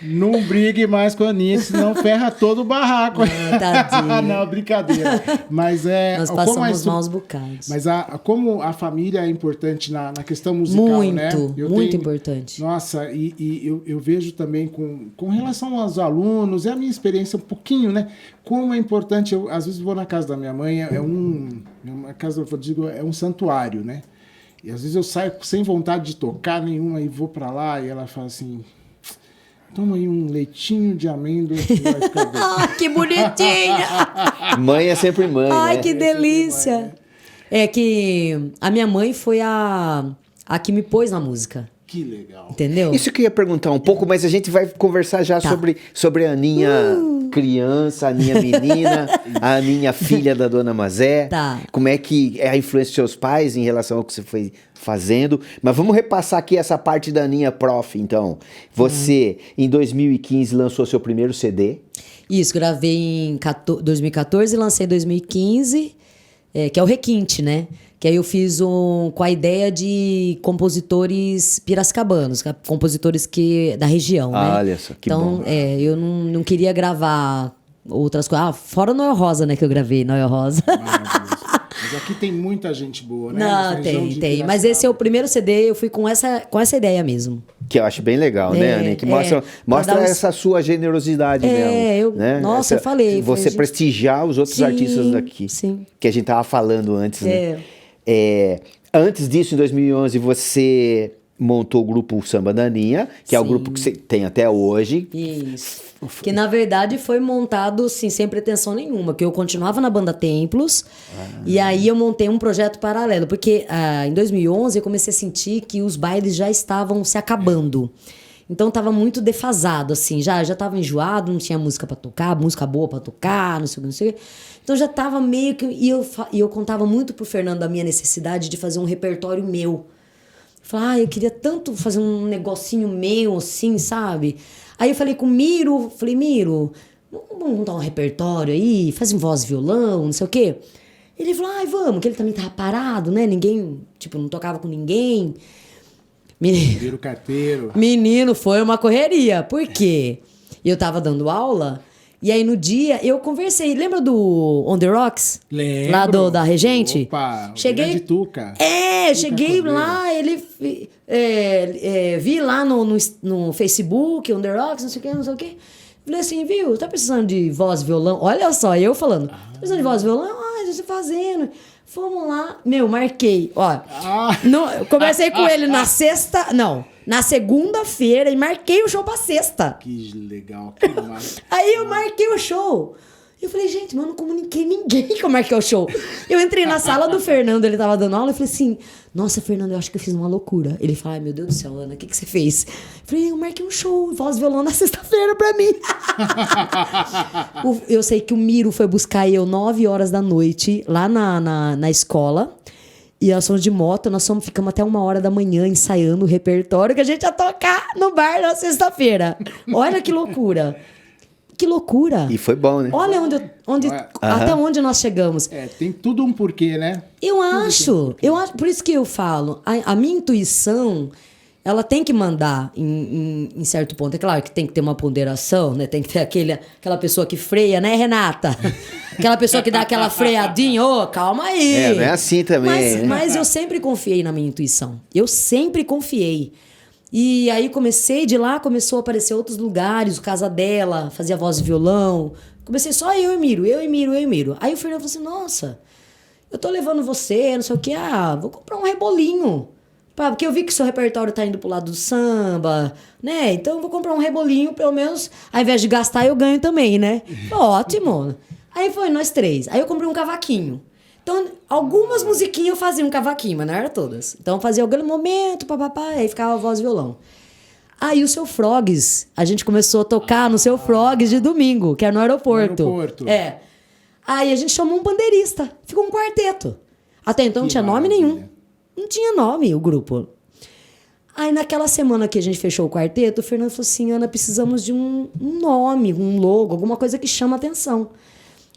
S2: não brigue mais com a Aninha, senão ferra todo o barraco.
S3: Tadinha.
S2: Não, brincadeira. Mas
S3: Nós passamos maus bocados.
S2: Mas como a família é importante na questão musical,
S3: muito,
S2: né?
S3: Muito importante.
S2: Nossa, e eu vejo também com relação aos alunos, é a minha experiência um pouquinho, né? Como é importante, eu às vezes vou na casa da minha mãe, uma casa, eu digo, é um santuário, né? E às vezes eu saio sem vontade de tocar nenhuma e vou pra lá e ela fala assim, toma aí um leitinho de amêndoa que vai ficar bom.
S3: Que bonitinha!
S1: Mãe é sempre mãe,
S3: Ai,
S1: né?
S3: que delícia!
S2: mãe, né?
S3: É que a minha mãe foi a que me pôs na música.
S2: Que legal.
S3: Entendeu?
S1: Isso que eu ia perguntar um pouco, mas a gente vai conversar já sobre a Aninha criança, a Aninha menina, a Aninha filha da Dona Mazé.
S3: Tá.
S1: Como é que é a influência dos seus pais em relação ao que você foi fazendo. Mas vamos repassar aqui essa parte da Aninha Prof, então. Você, em 2015, lançou seu primeiro CD.
S3: Isso, gravei em 2014 e lancei em 2015, que é o Requinte, né? Que aí eu fiz com a ideia de compositores piracicabanos, compositores da região, né?
S1: Olha só, que
S3: então,
S1: bom.
S3: Eu não queria gravar outras coisas. Ah, fora Noel Rosa, né? Que eu gravei, Noel Rosa.
S2: Maravilhoso. Mas aqui tem muita gente boa, né?
S3: Não,
S2: Nessa região de
S3: tem. Mas
S2: Piracicaba.
S3: esse é o primeiro CD, eu fui com essa ideia mesmo.
S1: Que eu acho bem legal, né, Aninha? Que mostra
S3: pra dar
S1: essa sua generosidade mesmo. Né?
S3: Nossa, eu falei.
S1: Você prestigiar os outros artistas daqui.
S3: Sim.
S1: Que a gente tava falando antes, né? Antes disso, em 2011, você montou o grupo Samba da Aninha, que é o grupo que você tem até hoje.
S3: Isso. Que na verdade foi montado assim, sem pretensão nenhuma, que eu continuava na banda Templos, e aí eu montei um projeto paralelo, porque em 2011 eu comecei a sentir que os bailes já estavam se acabando. Então tava muito defasado, assim, já tava enjoado, não tinha música pra tocar, música boa pra tocar, não sei o que, não sei o que. Então já tava meio que... E eu contava muito pro Fernando a minha necessidade de fazer um repertório meu. Eu falei, eu queria tanto fazer um negocinho meu, assim, sabe? Aí eu falei com o Miro, Miro, vamos montar um repertório aí, faz um voz e violão, não sei o quê. Ele falou, vamos, que ele também tava parado, né? Ninguém, não tocava com ninguém.
S2: Vira o carteiro.
S3: Menino, foi uma correria. Por quê? Eu tava dando aula, e aí no dia eu conversei. Lembra do On The Rocks?
S2: Lembro.
S3: Lá da Regente?
S2: Opa,
S3: cheguei
S2: de Tuca.
S3: Cheguei lá, ele... vi lá no Facebook, On The Rocks, não sei o quê. Falei assim, viu, tá precisando de voz e violão? Olha só, eu falando. Tá precisando de voz e violão? A gente tá fazendo... Fomos lá, marquei, ó. Eu conversei com ele na segunda-feira e marquei o show pra sexta.
S2: Que legal, que massa.
S3: Aí eu marquei o show. Eu falei, gente, mas eu não comuniquei ninguém que eu marquei o show. Eu entrei na sala do Fernando, ele tava dando aula, eu falei assim, nossa, Fernando, eu acho que eu fiz uma loucura. Ele falou, meu Deus do céu, Ana, o que você fez? Eu falei, eu marquei um show, voz e violão na sexta-feira pra mim. Eu sei que o Miro foi buscar eu 9 horas da noite, lá na escola. E nós fomos de moto, ficamos até 1 hora da manhã ensaiando o repertório que a gente ia tocar no bar na sexta-feira. Olha que loucura. Que loucura.
S1: E foi bom, né?
S3: Olha até onde nós chegamos.
S2: Tem tudo um porquê, né?
S3: Eu acho, por isso que eu falo, a minha intuição, ela tem que mandar em certo ponto. É claro que tem que ter uma ponderação, né? Tem que ter aquela pessoa que freia, né, Renata? Aquela pessoa que dá aquela freadinha, calma aí.
S1: Não é assim também.
S3: Mas eu sempre confiei na minha intuição. Eu sempre confiei. E aí de lá começou a aparecer outros lugares, o Casa dela, fazia voz e violão. Comecei só eu e Miro. Aí o Fernando falou assim, nossa, eu tô levando você, não sei o quê, vou comprar um rebolinho. Porque eu vi que seu repertório tá indo pro lado do samba, né? Então eu vou comprar um rebolinho, pelo menos, ao invés de gastar, eu ganho também, né? Ótimo. Aí foi nós 3. Aí eu comprei um cavaquinho. Então, algumas musiquinhas eu fazia um cavaquinho, mas não era todas. Então, eu fazia algum momento, aí ficava a voz e violão. Aí o Seu Frogs, a gente começou a tocar no Seu Frogs de domingo, que era no aeroporto.
S2: No aeroporto.
S3: Aí a gente chamou um pandeirista, ficou um quarteto. Até então não
S2: Que
S3: tinha nome
S2: maravilha.
S3: nenhum. Não tinha nome o grupo. Aí naquela semana que a gente fechou o quarteto, o Fernando falou assim, Ana, precisamos de um nome, um logo, alguma coisa que chama atenção.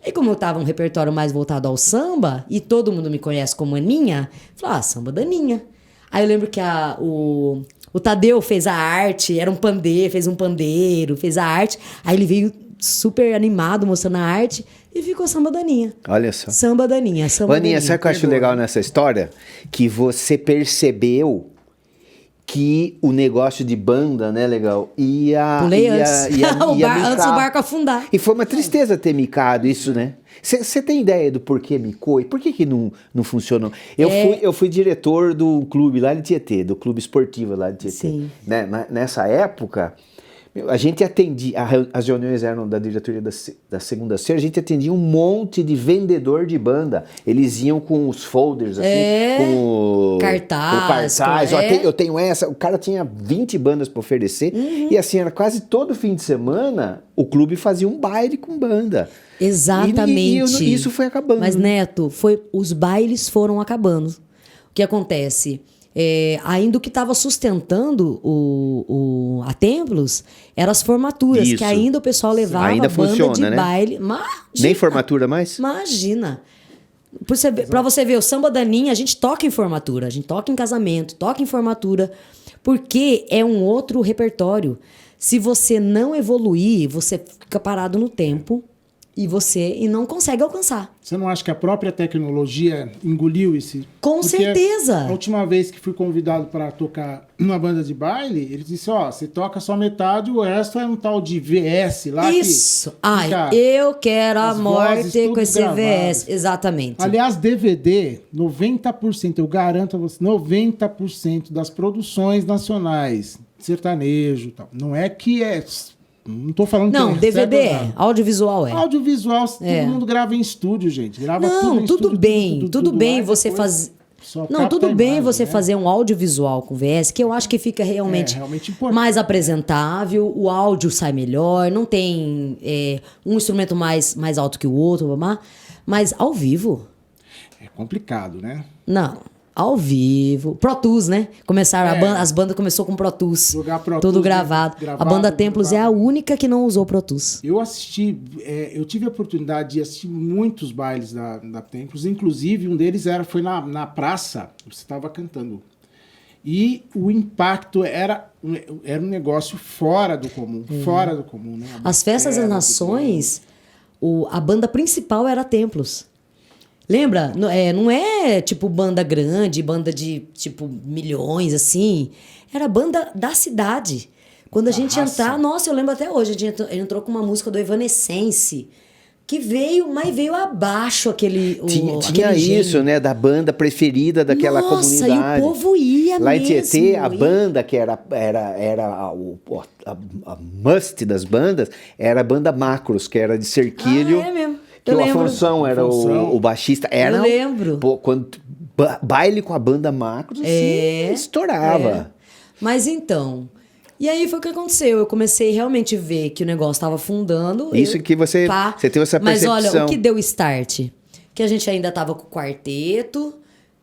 S3: E como eu tava um repertório mais voltado ao samba, e todo mundo me conhece como Aninha, eu falei, samba da Aninha. Aí eu lembro que o Tadeu fez a arte, era um pandeiro, fez um pandeiro, fez a arte. Aí ele veio super animado mostrando a arte e ficou Samba da Aninha.
S1: Olha só.
S3: Samba da Aninha, Samba da
S1: Aninha,
S3: Aninha.
S1: sabe o que eu acho legal nessa história? Que você percebeu que o negócio de banda, né, legal,
S3: Pulei antes. Antes do barco afundar.
S1: E foi uma tristeza ter micado isso, né? Você tem ideia do porquê micou e por que não funcionou? Eu fui diretor do clube lá de Tietê, do clube esportivo lá de Tietê.
S3: Sim.
S1: Né? Nessa época, a gente atendia, as reuniões eram da diretoria da segunda-feira, a gente atendia um monte de vendedor de banda. Eles iam com os folders, assim, com
S3: cartaz.
S1: Ó, eu tenho essa. O cara tinha 20 bandas para oferecer. E assim, era quase todo fim de semana, o clube fazia um baile com banda.
S3: Exatamente.
S1: E isso foi acabando.
S3: Mas, Neto, os bailes foram acabando. O que acontece? Ainda o que estava sustentando a Templos eram as formaturas,
S1: Isso.
S3: que ainda o pessoal levava
S1: Ainda
S3: banda
S1: funciona,
S3: de
S1: né?
S3: baile. Imagina,
S1: Nem formatura mais?
S3: Imagina. Pra você ver, o Samba da Aninha, a gente toca em formatura, a gente toca em casamento, toca em formatura, porque é um outro repertório. Se você não evoluir, você fica parado no tempo e não consegue alcançar.
S2: Você não acha que a própria tecnologia engoliu esse?
S3: Com
S2: Porque
S3: certeza.
S2: A última vez que fui convidado para tocar numa banda de baile, ele disse, você toca só metade, o resto é um tal de VS lá.
S3: Isso.
S2: Que
S3: Eu quero a
S2: as vozes
S3: morte com
S2: tudo
S3: esse
S2: gravadas.
S3: VS. Exatamente.
S2: Aliás, DVD, 90%, eu garanto a você, 90% das produções nacionais, sertanejo e tal. Não é que é... Não tô falando
S3: Não,
S2: que é
S3: DVD
S2: certo ou não.
S3: audiovisual é.
S2: Audiovisual, todo mundo grava em estúdio, gente. Grava tudo
S3: Não,
S2: em
S3: tudo
S2: estúdio,
S3: bem, tudo bem
S2: lá,
S3: você
S2: depois
S3: fazer.
S2: só
S3: Não,
S2: capta
S3: tudo
S2: a
S3: bem
S2: imagem,
S3: você
S2: né?
S3: fazer um audiovisual com VS, que eu acho que fica realmente
S2: importante.
S3: mais apresentável, o áudio sai melhor, não tem um instrumento mais alto que o outro, mamá, mas ao vivo,
S2: É complicado, né?
S3: não. Ao vivo. Pro Tools, né? As bandas começou com Pro Tools.
S2: Jogar Pro
S3: Tudo
S2: Tools,
S3: gravado.
S2: gravado.
S3: A banda Templos é a única que não usou Pro Tools.
S2: Eu assisti, eu tive a oportunidade de assistir muitos bailes da Templos, inclusive um deles foi na praça, você estava cantando. E o impacto era um negócio fora do comum, né?
S3: As Festas das Nações, a banda principal era Templos. Lembra? Não é tipo banda grande, banda de tipo milhões, assim. Era banda da cidade. Quando a gente entrar, nossa, eu lembro até hoje, a gente entrou com uma música do Evanescence, que veio abaixo aquele
S1: Tinha isso, né? Da banda preferida daquela comunidade.
S3: Nossa, e o povo ia
S1: lá
S3: mesmo.
S1: Lá em Tietê, a banda que era a must das bandas, era a banda Macros, que era de Cerquilho.
S3: É mesmo.
S1: Que o Afonso era o baixista.
S3: Eu lembro.
S1: Baile com a banda Macros, assim, estourava.
S3: Mas então... E aí foi o que aconteceu. Eu comecei realmente a ver que o negócio estava afundando.
S1: Isso que você teve essa percepção.
S3: Mas olha, o que deu start? Que a gente ainda estava com o quarteto,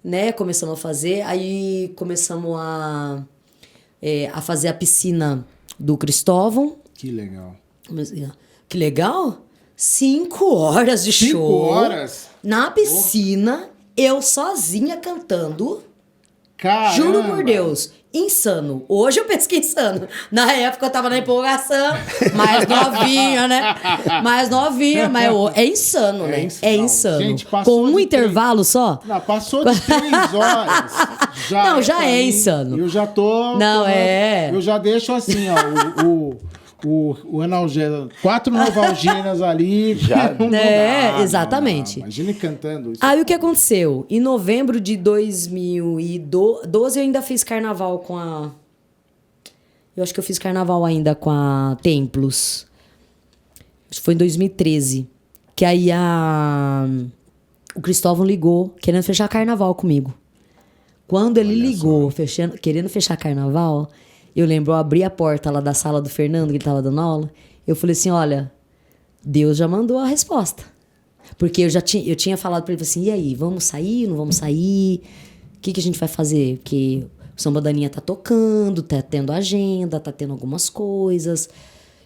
S3: né? Começamos a fazer. Aí começamos a fazer a piscina do Cristóvão.
S2: Que legal.
S3: Que legal? 5 horas de
S2: 5
S3: show.
S2: horas?
S3: Na piscina, eu sozinha cantando.
S2: Caramba.
S3: Juro por Deus. Insano. Hoje eu penso que é insano. Na época eu tava na empolgação. Mais novinha, né? Mais novinha. Mas é insano, né? É insano.
S2: Gente, passou
S3: com um intervalo só?
S2: Não, passou de 3 horas.
S3: Já é insano.
S2: Eu já tô... Eu já deixo assim, ó. O analgésico, 4 novalginas ali. Já não dá,
S3: exatamente.
S2: Não. Imagina cantando isso.
S3: Aí o que aconteceu? Em novembro de 2012, eu ainda fiz carnaval com a... Eu acho que eu fiz carnaval ainda com a Templos. Foi em 2013. Que aí o Cristóvão ligou, querendo fechar carnaval comigo. Quando ele ligou, querendo fechar carnaval... Eu lembro, eu abri a porta lá da sala do Fernando, que ele tava dando aula. Eu falei assim, olha, Deus já mandou a resposta. Porque eu tinha falado pra ele assim, e aí, vamos sair, não vamos sair? O que a gente vai fazer? Porque o Samba da Aninha tá tocando, tá tendo agenda, tá tendo algumas coisas.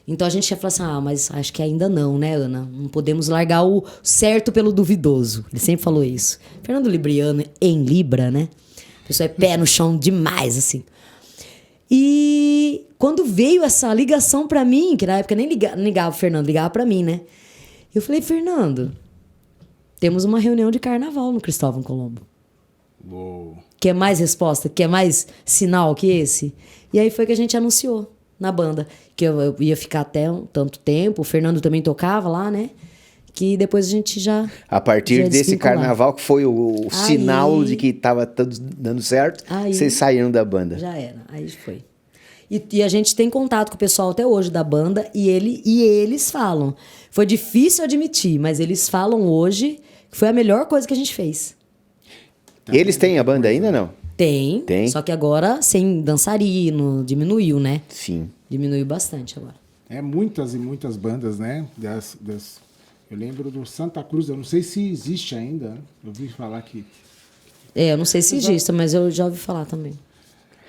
S3: Então a gente ia falar assim, mas acho que ainda não, né, Ana? Não podemos largar o certo pelo duvidoso. Ele sempre falou isso. Fernando Libriano em Libra, né? A pessoa é pé no chão demais, assim. E quando veio essa ligação pra mim, que na época nem ligava o Fernando, ligava pra mim, né? Eu falei, Fernando, temos uma reunião de carnaval no Cristóvão Colombo.
S2: Uou.
S3: Quer mais resposta? Quer mais sinal que esse? E aí foi que a gente anunciou na banda. Que eu ia ficar até um tanto tempo. O Fernando também tocava lá, né? Que depois a gente já...
S1: A partir
S3: já
S1: desse
S3: desvincular.
S1: carnaval, que foi o sinal de que estava tudo dando certo,
S3: Aí-
S1: vocês saíram da banda.
S3: Já era, aí foi. E a gente tem contato com o pessoal até hoje da banda e eles falam. Foi difícil admitir, mas eles falam hoje que foi a melhor coisa que a gente fez.
S1: Eles têm a banda ainda, não?
S3: Tem,
S1: Tem?
S3: só que agora sem dançarino, diminuiu, né?
S1: Sim.
S3: Diminuiu bastante agora.
S2: É muitas e muitas bandas, né? Eu lembro do Santa Cruz, eu não sei se existe ainda, né? Eu ouvi falar que...
S3: Eu não sei se existe, mas eu já ouvi falar também.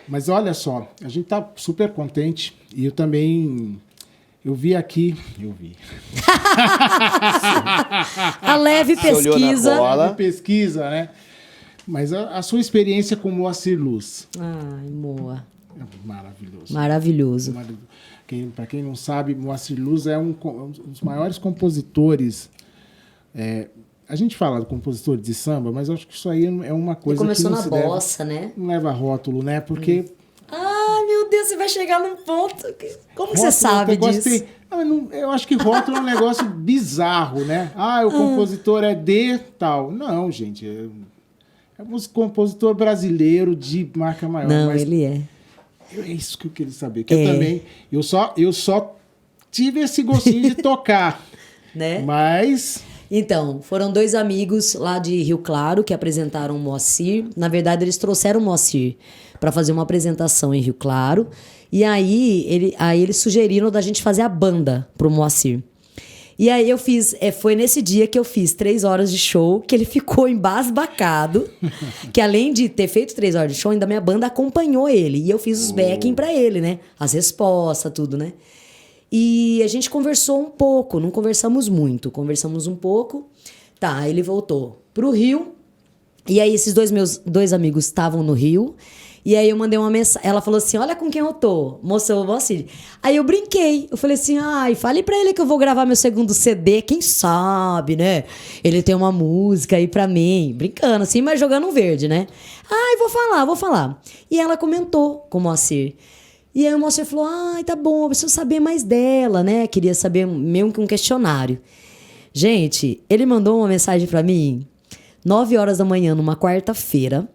S2: Mas olha só, a gente tá super contente e eu também... Eu vi.
S3: A leve
S1: Você olhou na
S3: pesquisa.
S1: bola.
S2: De pesquisa, né? Mas a sua experiência com Moacir Luz
S3: Ai, Moa.
S2: é maravilhoso.
S3: Maravilhoso.
S2: Para quem não sabe, Moacir Luz é um dos maiores compositores. A gente fala do compositor de samba, mas eu acho que isso aí é uma
S3: Ele
S2: coisa que
S3: começou
S2: não
S3: na
S2: se
S3: bossa, né?
S2: não leva rótulo, né? Porque
S3: Ai, meu Deus, você vai chegar num ponto. Como que você sabe disso?
S2: Eu acho que rótulo é um negócio bizarro, né? O compositor é de tal. Não, gente. É um compositor brasileiro de marca maior.
S3: Não,
S2: mas
S3: ele é.
S2: é isso que eu queria saber. Que eu só tive esse gostinho de tocar.
S3: Né?
S2: Mas
S3: Então, foram 2 amigos lá de Rio Claro que apresentaram o Moacir. Na verdade, eles trouxeram o Moacir para fazer uma apresentação em Rio Claro. E aí eles sugeriram da gente fazer a banda pro Moacir. E aí eu fiz, foi nesse dia que eu fiz 3 horas de show, que ele ficou embasbacado. Que além de ter feito 3 horas de show, ainda minha banda acompanhou ele. E eu fiz os backing pra ele, né? As respostas, tudo, né? E a gente conversou um pouco, não conversamos muito, conversamos um pouco. Tá, ele voltou pro Rio. E aí esses meus dois amigos estavam no Rio. E aí eu mandei uma mensagem, ela falou assim, olha com quem eu tô, mostrou o Moacir. Aí eu brinquei, eu falei assim, fale pra ele que eu vou gravar meu segundo CD, quem sabe, né? Ele tem uma música aí pra mim, brincando assim, mas jogando um verde, né? Vou falar. E ela comentou com o Moacir. E aí o Moacir falou, tá bom, eu preciso saber mais dela, né? Queria saber mesmo que um questionário. Gente, ele mandou uma mensagem pra mim, 9 horas da manhã, numa quarta-feira,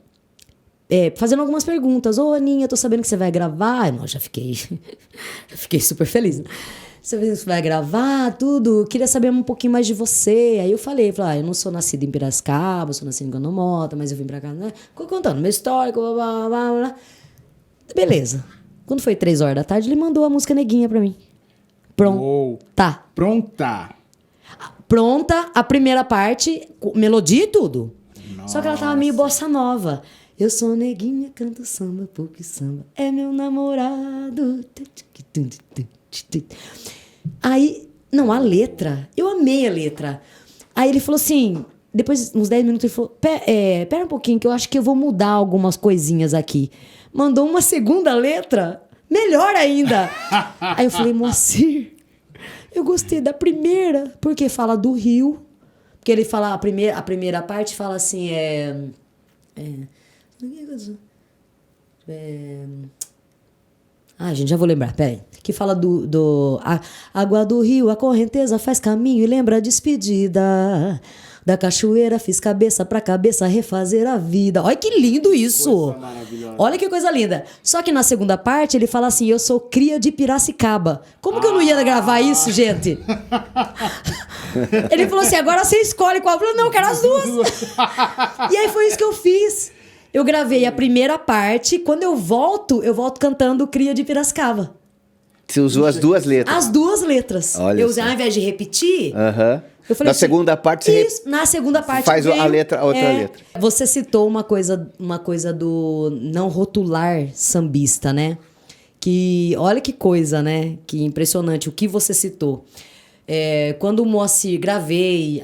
S3: fazendo algumas perguntas. Ô, Aninha, tô sabendo que você vai gravar. Eu já fiquei super feliz. Né? Você vai gravar, tudo. Queria saber um pouquinho mais de você. Aí eu falei, eu não sou nascida em Piracicaba, sou nascida em Gondomota, mas eu vim pra cá, né? Ficou contando meu histórico, blá, blá, blá, blá. Beleza. Quando foi 3 horas da tarde, ele mandou a música Neguinha pra mim. Pronta, a primeira parte, melodia e tudo. Nossa. Só que ela tava meio bossa nova. Eu sou neguinha, canto samba, porque samba é meu namorado. Aí, não, a letra, eu amei a letra. Aí ele falou assim, depois, uns 10 minutos, ele falou, pera um pouquinho que eu acho que eu vou mudar algumas coisinhas aqui. Mandou uma segunda letra, melhor ainda. Aí eu falei, Moacir, eu gostei da primeira, porque fala do Rio. Porque ele fala, a primeira parte fala assim, gente, já vou lembrar, peraí. Que fala a água do rio, a correnteza faz caminho e lembra a despedida. Da cachoeira fiz cabeça pra cabeça refazer a vida. Olha que lindo isso! Olha que coisa linda. Só que na segunda parte ele fala assim, eu sou cria de Piracicaba. Como que eu não ia gravar isso, gente? Ele falou assim, agora você escolhe qual. Eu falei, não, eu quero as duas. E aí foi isso que eu fiz. Eu gravei a primeira parte, quando eu volto cantando Cria de Piracicaba.
S1: Você usou as 2 letras?
S3: As 2 letras.
S1: Olha
S3: eu usei,
S1: só.
S3: ao invés de repetir, Eu falei
S1: Na
S3: assim,
S1: segunda parte você
S3: isso, na segunda parte
S1: faz
S3: veio,
S1: a outra letra.
S3: Você citou uma coisa do não rotular sambista, né? Que olha que coisa, né? Que impressionante o que você citou. Quando o Moacir gravei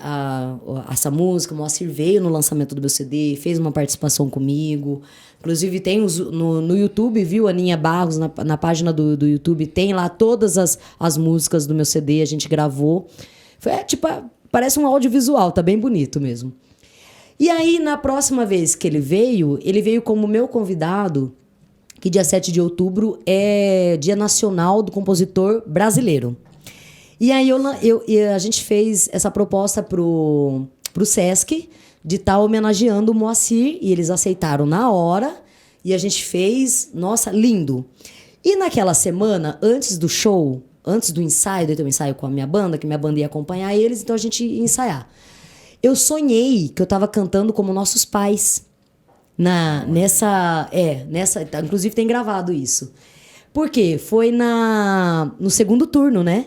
S3: essa música, o Moacir veio no lançamento do meu CD, fez uma participação comigo. Inclusive tem no YouTube, viu? Aninha Barros, na página do YouTube, tem lá todas as músicas do meu CD, a gente gravou. Parece um audiovisual, tá bem bonito mesmo. E aí, na próxima vez que ele veio como meu convidado, que dia 7 de outubro é Dia Nacional do Compositor Brasileiro. E aí a gente fez essa proposta pro Sesc de estar homenageando o Moacir, e eles aceitaram na hora, e a gente fez, nossa, lindo. E naquela semana, antes do show, antes do ensaio, eu tenho um ensaio com a minha banda, que minha banda ia acompanhar eles, então a gente ia ensaiar. Eu sonhei que eu estava cantando como nossos pais. Inclusive tem gravado isso. Por quê? Foi no segundo turno, né?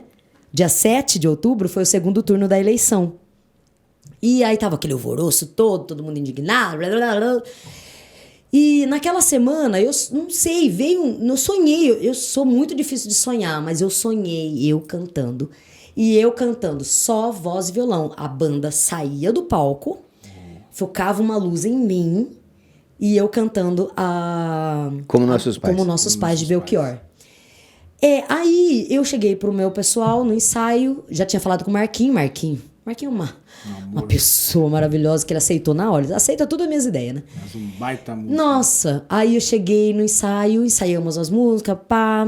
S3: Dia 7 de outubro foi o segundo turno da eleição. E aí tava aquele alvoroço todo mundo indignado, blá, blá, blá. E naquela semana, eu não sei, eu sonhei, eu sou muito difícil de sonhar, mas eu sonhei eu cantando. E eu cantando só voz e violão. A banda saía do palco, focava uma luz em mim, e eu cantando
S1: Como Nossos Pais.
S3: Como Nossos Pais de Belchior. Aí eu cheguei pro meu pessoal no ensaio, já tinha falado com o Marquinhos. Marquinhos é uma pessoa maravilhosa que ele aceitou na hora. Ele aceita tudo as minhas ideias, né?
S2: Mas um baita música.
S3: Nossa, aí eu cheguei no ensaio, ensaiamos as músicas, pá.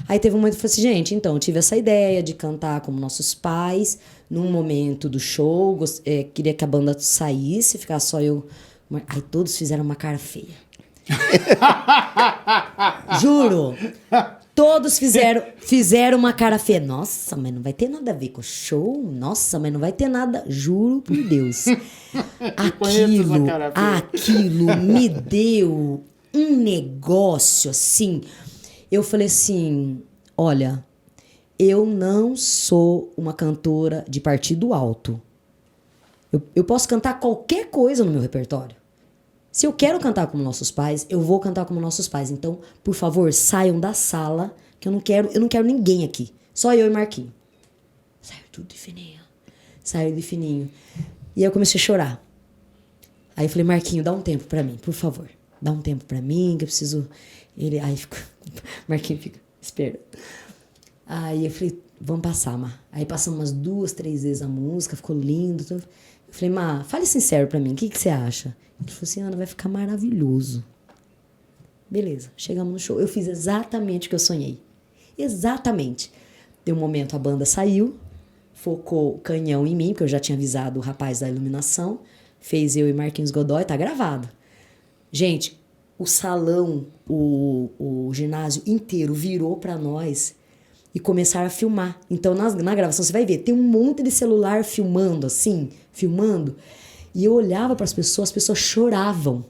S3: Aí teve um momento que eu falei assim, gente, então, eu tive essa ideia de cantar como Nossos Pais, num momento do show, queria que a banda saísse, ficasse só eu. Aí todos fizeram uma cara feia. Juro. Todos fizeram uma cara feia. Nossa, mas não vai ter nada a ver com o show. Nossa, mas não vai ter nada. Juro por Deus. Aquilo me deu um negócio assim. Eu falei assim, olha, eu não sou uma cantora de partido alto. Eu posso cantar qualquer coisa no meu repertório. Se eu quero cantar como Nossos Pais, eu vou cantar como Nossos Pais. Então, por favor, saiam da sala, que eu não quero ninguém aqui. Só eu e Marquinhos. Saiu tudo de fininho. Saiu de fininho. E aí eu comecei a chorar. Aí eu falei, Marquinhos, dá um tempo pra mim, por favor. Dá um tempo pra mim, que eu preciso... Aí ficou... Marquinhos fica, espera. Aí eu falei, vamos passar, Má. Aí passamos umas 2, 3 vezes a música, ficou lindo. Tudo. Eu falei, Má, fale sincero pra mim, o que você acha? Ele falou assim, Ana, vai ficar maravilhoso. Beleza, chegamos no show. Eu fiz exatamente o que eu sonhei. Exatamente. Deu um momento, a banda saiu, focou o canhão em mim, porque eu já tinha avisado o rapaz da iluminação, fez eu e Marquinhos Godoy, tá gravado. Gente, o salão, o ginásio inteiro virou pra nós e começaram a filmar. Então, na gravação, você vai ver, tem um monte de celular filmando, assim, filmando. E eu olhava para as pessoas choravam.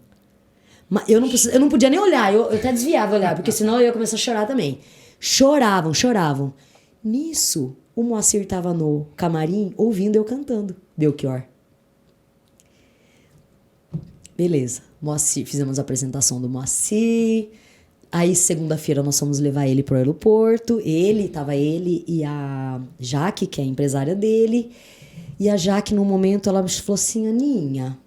S3: Mas eu não podia nem olhar, eu até desviava olhar, porque senão eu ia começar a chorar também. Choravam. Nisso, o Moacir estava no camarim ouvindo eu cantando Belchior. Beleza, Moacir, fizemos a apresentação do Moacir. Aí, segunda-feira, nós fomos levar ele pro aeroporto. Tava ele e a Jaque, que é a empresária dele. E a Jaque, num momento, ela falou assim, Aninha,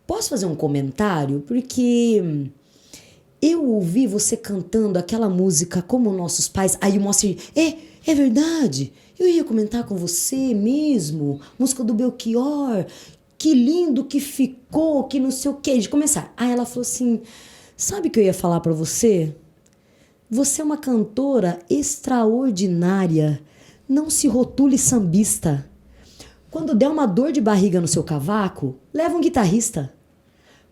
S3: posso fazer um comentário? Porque eu ouvi você cantando aquela música Como Nossos Pais. Aí o Moacir, é verdade, eu ia comentar com você mesmo, música do Belchior, que lindo que ficou, que não sei o quê, de começar. Aí ela falou assim, sabe o que eu ia falar pra você? Você é uma cantora extraordinária, não se rotule sambista. Quando der uma dor de barriga no seu cavaco, leva um guitarrista.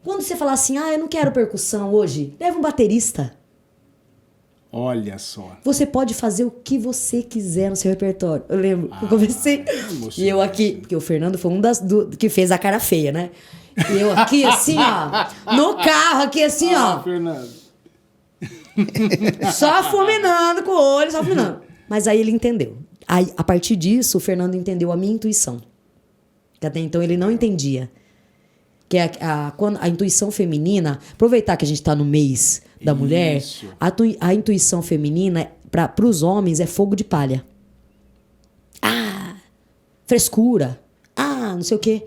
S3: Quando você falar assim, eu não quero percussão hoje, leva um baterista.
S2: Olha só.
S3: Você pode fazer o que você quiser no seu repertório. Eu lembro, eu comecei. E eu aqui, porque o Fernando foi que fez a cara feia, né? E eu aqui, assim, ó, no carro, aqui, assim, ó.
S2: Fernando.
S3: Só fulminando com o olho, só fulminando. Mas aí ele entendeu. Aí, a partir disso, o Fernando entendeu a minha intuição. Que até então ele não entendia. Que é quando a intuição feminina... Aproveitar que a gente está no mês da mulher. A intuição feminina, para os homens, é fogo de palha. Frescura. Não sei o quê.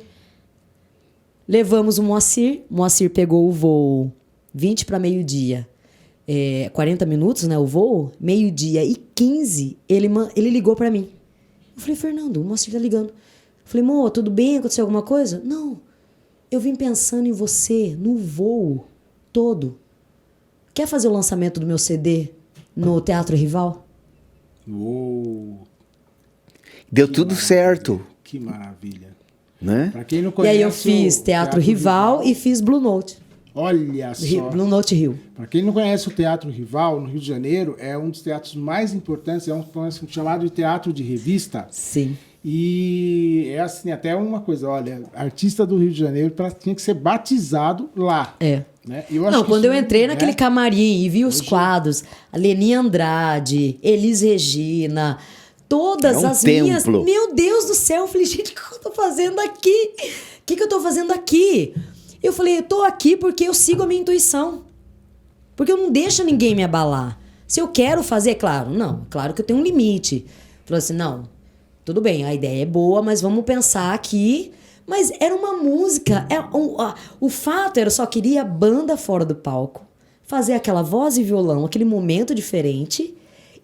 S3: Levamos o Moacir. Moacir pegou o voo 20 para meio-dia. 40 minutos, né, o voo. Meio-dia e 15, ele ligou para mim. Eu falei, Fernando, o Moacir tá ligando. Eu falei, Mo, tudo bem? Aconteceu alguma coisa? Não. Eu vim pensando em você no voo todo. Quer fazer o lançamento do meu CD no Teatro Rival?
S2: Uou.
S1: Deu tudo certo.
S2: Que maravilha.
S1: Né?
S2: Pra quem não
S3: E
S2: conhece,
S3: aí eu fiz Teatro Rival e fiz Blue Note.
S2: Olha só.
S3: Blue Note Rio.
S2: Para quem não conhece o Teatro Rival, no Rio de Janeiro, é um dos teatros mais importantes, é um chamado de teatro de revista.
S3: Sim.
S2: E é assim, até uma coisa, olha, artista do Rio de Janeiro tinha que ser batizado lá. Né?
S3: Quando eu entrei naquele camarim e vi os quadros, a Leni Andrade, Elis Regina, todas as minhas... Meu Deus do céu, eu falei, gente, o que eu tô fazendo aqui? O que eu tô fazendo aqui? Eu falei, eu tô aqui porque eu sigo a minha intuição. Porque eu não deixo ninguém me abalar. Se eu quero fazer, claro que eu tenho um limite. Falei assim, não, tudo bem, a ideia é boa, mas vamos pensar aqui. Mas era uma música. O fato era, eu só queria banda fora do palco. Fazer aquela voz e violão, aquele momento diferente.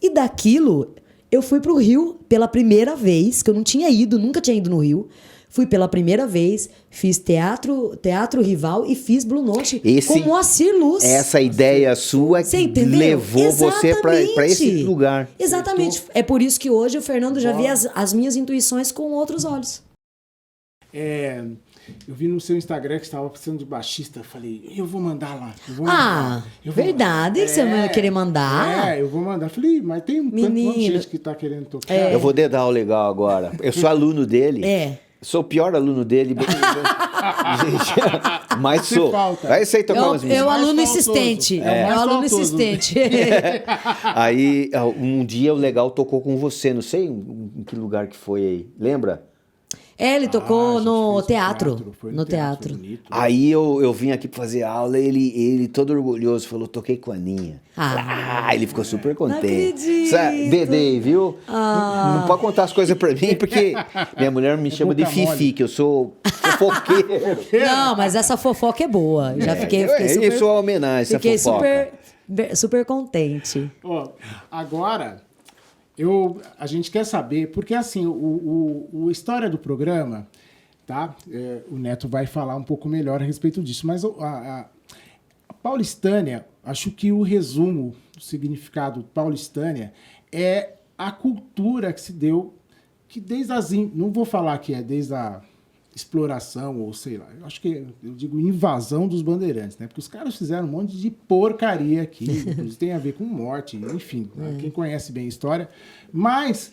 S3: E daquilo, eu fui pro Rio pela primeira vez, que eu não tinha ido, nunca tinha ido no Rio. Fui pela primeira vez, fiz teatro Rival e fiz Blue Note com Moacir Luz.
S1: Essa ideia sua levou você para esse lugar.
S3: Exatamente. É por isso que hoje o Fernando já vê as minhas intuições com outros olhos.
S2: Eu vi no seu Instagram que estava precisando de baixista. Eu falei, eu vou mandar lá.
S3: Verdade que você vai querer mandar?
S2: Eu vou mandar. Eu falei, mas tem um tanto de gente que está querendo tocar.
S1: Eu vou dedar o legal agora. Eu sou aluno dele. Sou o pior aluno dele. Gente, mas sou. Vai sair tocar umas músicas.
S3: É o aluno insistente. É o aluno insistente.
S1: Aí, um dia o Legal tocou com você. Não sei em que lugar que foi aí. Lembra?
S3: Ele tocou no teatro. No teatro.
S1: Aí eu vim aqui pra fazer aula, ele todo orgulhoso, falou, toquei com a Aninha. Ele ficou super contente. Dedei, viu? Não pode contar as coisas pra mim, porque minha mulher me chama de Fifi, que eu sou fofoqueiro.
S3: Não, mas essa fofoca é boa. Já fiquei super...
S1: Isso é uma homenagem, essa fofoca.
S3: Fiquei super contente.
S2: Agora... a gente quer saber, porque assim, a história do programa, tá? O Neto vai falar um pouco melhor a respeito disso, mas a paulistânia, acho que o resumo do significado paulistânia é a cultura que se deu, que desde não vou falar que é desde a exploração, ou sei lá, eu acho que eu digo invasão dos bandeirantes, né? Porque os caras fizeram um monte de porcaria aqui, inclusive tem a ver com morte, enfim, né? Quem conhece bem a história. Mas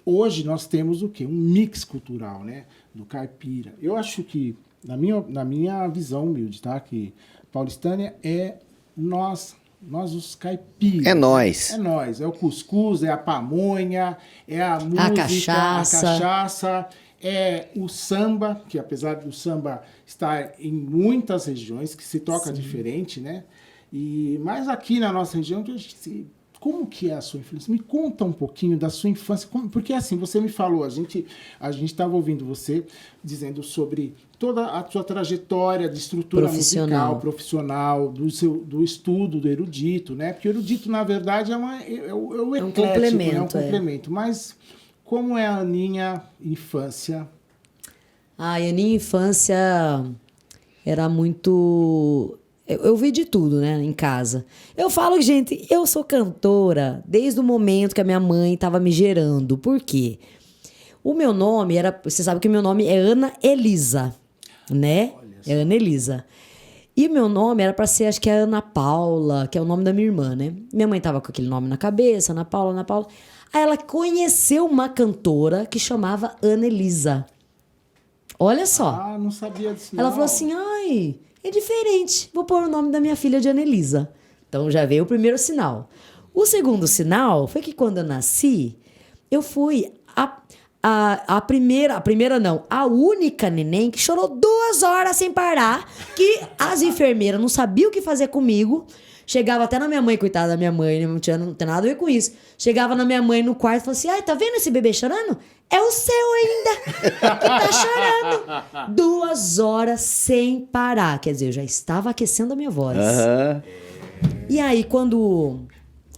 S2: hoje nós temos o quê? Um mix cultural, né? Do caipira. Eu acho que, na minha visão humilde, tá? Que paulistânia é nós os caipiras.
S1: É nós.
S2: É nós. É o cuscuz, é a pamonha, é a música,
S3: a cachaça.
S2: É o samba, que apesar do samba estar em muitas regiões, que se toca diferente, né? Mas aqui na nossa região, como que é a sua infância? Me conta um pouquinho da sua infância. Porque assim, você me falou, a gente estava ouvindo você dizendo sobre toda a sua trajetória de estrutura musical, profissional, do estudo, do erudito, né? Porque o erudito, na verdade, é o eclético, é um complemento. Mas... como é a Aninha infância?
S3: A minha infância era muito... Eu vi de tudo, né, em casa. Eu falo, gente, eu sou cantora desde o momento que a minha mãe estava me gerando. Por quê? O meu nome era... Você sabe que o meu nome é Ana Elisa, né? É Ana Elisa. E meu nome era para ser, acho que é Ana Paula, que é o nome da minha irmã, né? Minha mãe tava com aquele nome na cabeça, Ana Paula. Aí ela conheceu uma cantora que chamava Ana Elisa. Olha só.
S2: Não sabia disso.
S3: Ela falou assim, é diferente. Vou pôr o nome da minha filha de Ana Elisa. Então já veio o primeiro sinal. O segundo sinal foi que quando eu nasci, eu fui a primeira não, a única neném que chorou 2 horas sem parar, que as enfermeiras não sabiam o que fazer comigo. Chegava até na minha mãe, coitada da minha mãe, não tem nada a ver com isso. Chegava na minha mãe no quarto e falava assim, ai, tá vendo esse bebê chorando? É o seu ainda, que tá chorando. 2 horas sem parar. Quer dizer, eu já estava aquecendo a minha voz.
S1: Aham.
S3: E aí, quando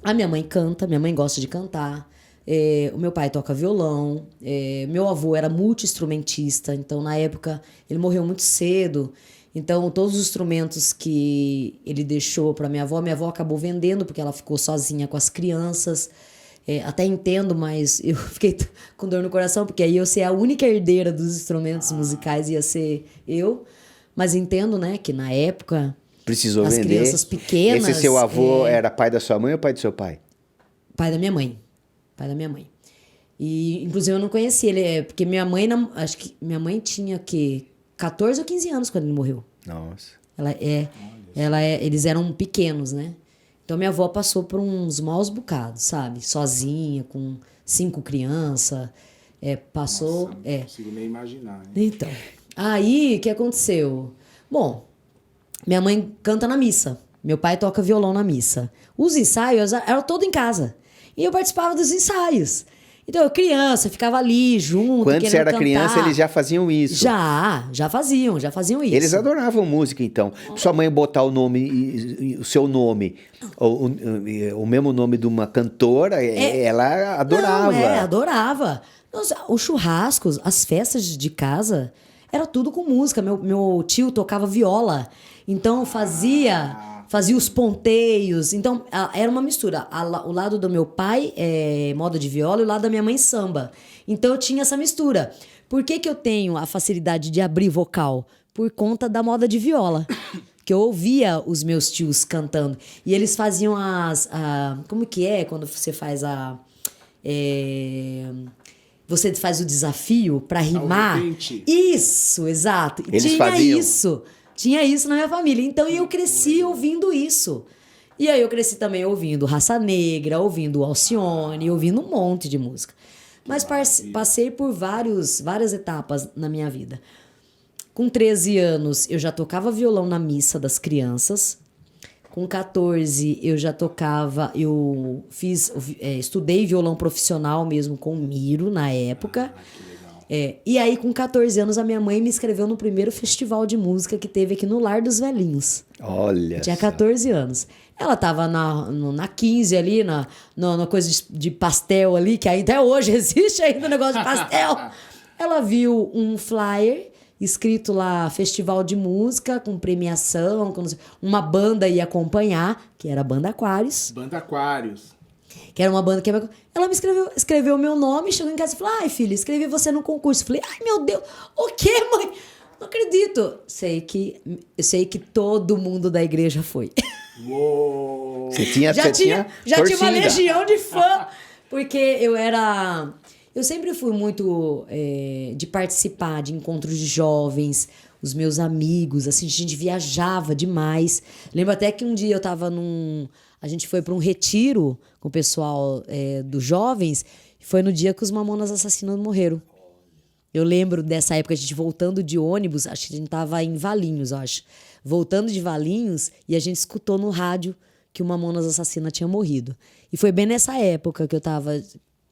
S3: a minha mãe canta, minha mãe gosta de cantar, o meu pai toca violão, meu avô era multi-instrumentista, então na época ele morreu muito cedo. Então, todos os instrumentos que ele deixou para minha avó acabou vendendo, porque ela ficou sozinha com as crianças. Até entendo, mas eu fiquei com dor no coração, porque aí eu ser a única herdeira dos instrumentos musicais ia ser eu. Mas entendo, né, que na época
S1: Precisou
S3: as
S1: vender.
S3: crianças pequenas...
S1: Esse seu avô era pai da sua mãe ou pai do seu pai?
S3: Pai da minha mãe. Pai da minha mãe. E, inclusive, eu não conheci ele, porque minha mãe, acho que minha mãe tinha, 14 ou 15 anos quando ele morreu.
S1: Nossa.
S3: Eles eram pequenos, né? Então, minha avó passou por uns maus bocados, sabe? Sozinha, com 5 crianças. Passou...
S2: Nossa, não consigo nem imaginar. Hein?
S3: Então, aí, o que aconteceu? Bom, minha mãe canta na missa. Meu pai toca violão na missa. Os ensaios eram todos em casa. E eu participava dos ensaios. Então, eu criança, ficava ali junto.
S1: Quando você era
S3: cantar.
S1: Criança, eles já faziam isso.
S3: Já faziam isso.
S1: Eles adoravam música, então. Sua mãe botar o nome, o seu nome, o mesmo nome de uma cantora, ela adorava.
S3: Não, adorava. Nossa, os churrascos, as festas de casa, era tudo com música. Meu tio tocava viola, então fazia os ponteios. Então, era uma mistura. O lado do meu pai é moda de viola e o lado da minha mãe samba. Então, eu tinha essa mistura. Por que eu tenho a facilidade de abrir vocal? Por conta da moda de viola. Que eu ouvia os meus tios cantando. E eles faziam como que é quando você faz você faz o desafio para rimar? Isso, exato.
S1: Eles faziam
S3: isso. Tinha isso na minha família. Então, eu cresci ouvindo isso. E aí, eu cresci também ouvindo Raça Negra, ouvindo Alcione, ouvindo um monte de música. Mas passei por várias etapas na minha vida. Com 13 anos, eu já tocava violão na missa das crianças. Com 14, eu já tocava... estudei violão profissional mesmo com o Miro, na época. E aí, com 14 anos, a minha mãe me inscreveu no primeiro festival de música que teve aqui no Lar dos Velhinhos.
S1: Olha.
S3: Eu tinha 14 anos. Ela tava na 15 ali, na coisa de pastel ali, que até hoje existe ainda o negócio de pastel. Ela viu um flyer escrito lá, festival de música, com premiação, uma banda ia acompanhar, que era a Banda Aquários.
S2: Banda Aquários.
S3: Que era uma banda que... Ela me escreveu o meu nome, chegou em casa e falou, ai, filha, escrevi você no concurso. Falei, ai, meu Deus, o quê, mãe? Não acredito. Eu sei que todo mundo da igreja foi.
S2: Uou.
S3: Já tinha uma legião de fã. Porque eu sempre fui muito de participar de encontros de jovens, os meus amigos, assim, a gente viajava demais. Lembro até que um dia eu tava a gente foi para um retiro com o pessoal dos jovens, e foi no dia que os Mamonas Assassinas morreram. Eu lembro dessa época, a gente voltando de ônibus, acho que a gente tava em Valinhos, acho. Voltando de Valinhos, e a gente escutou no rádio que o Mamonas Assassina tinha morrido. E foi bem nessa época que eu tava,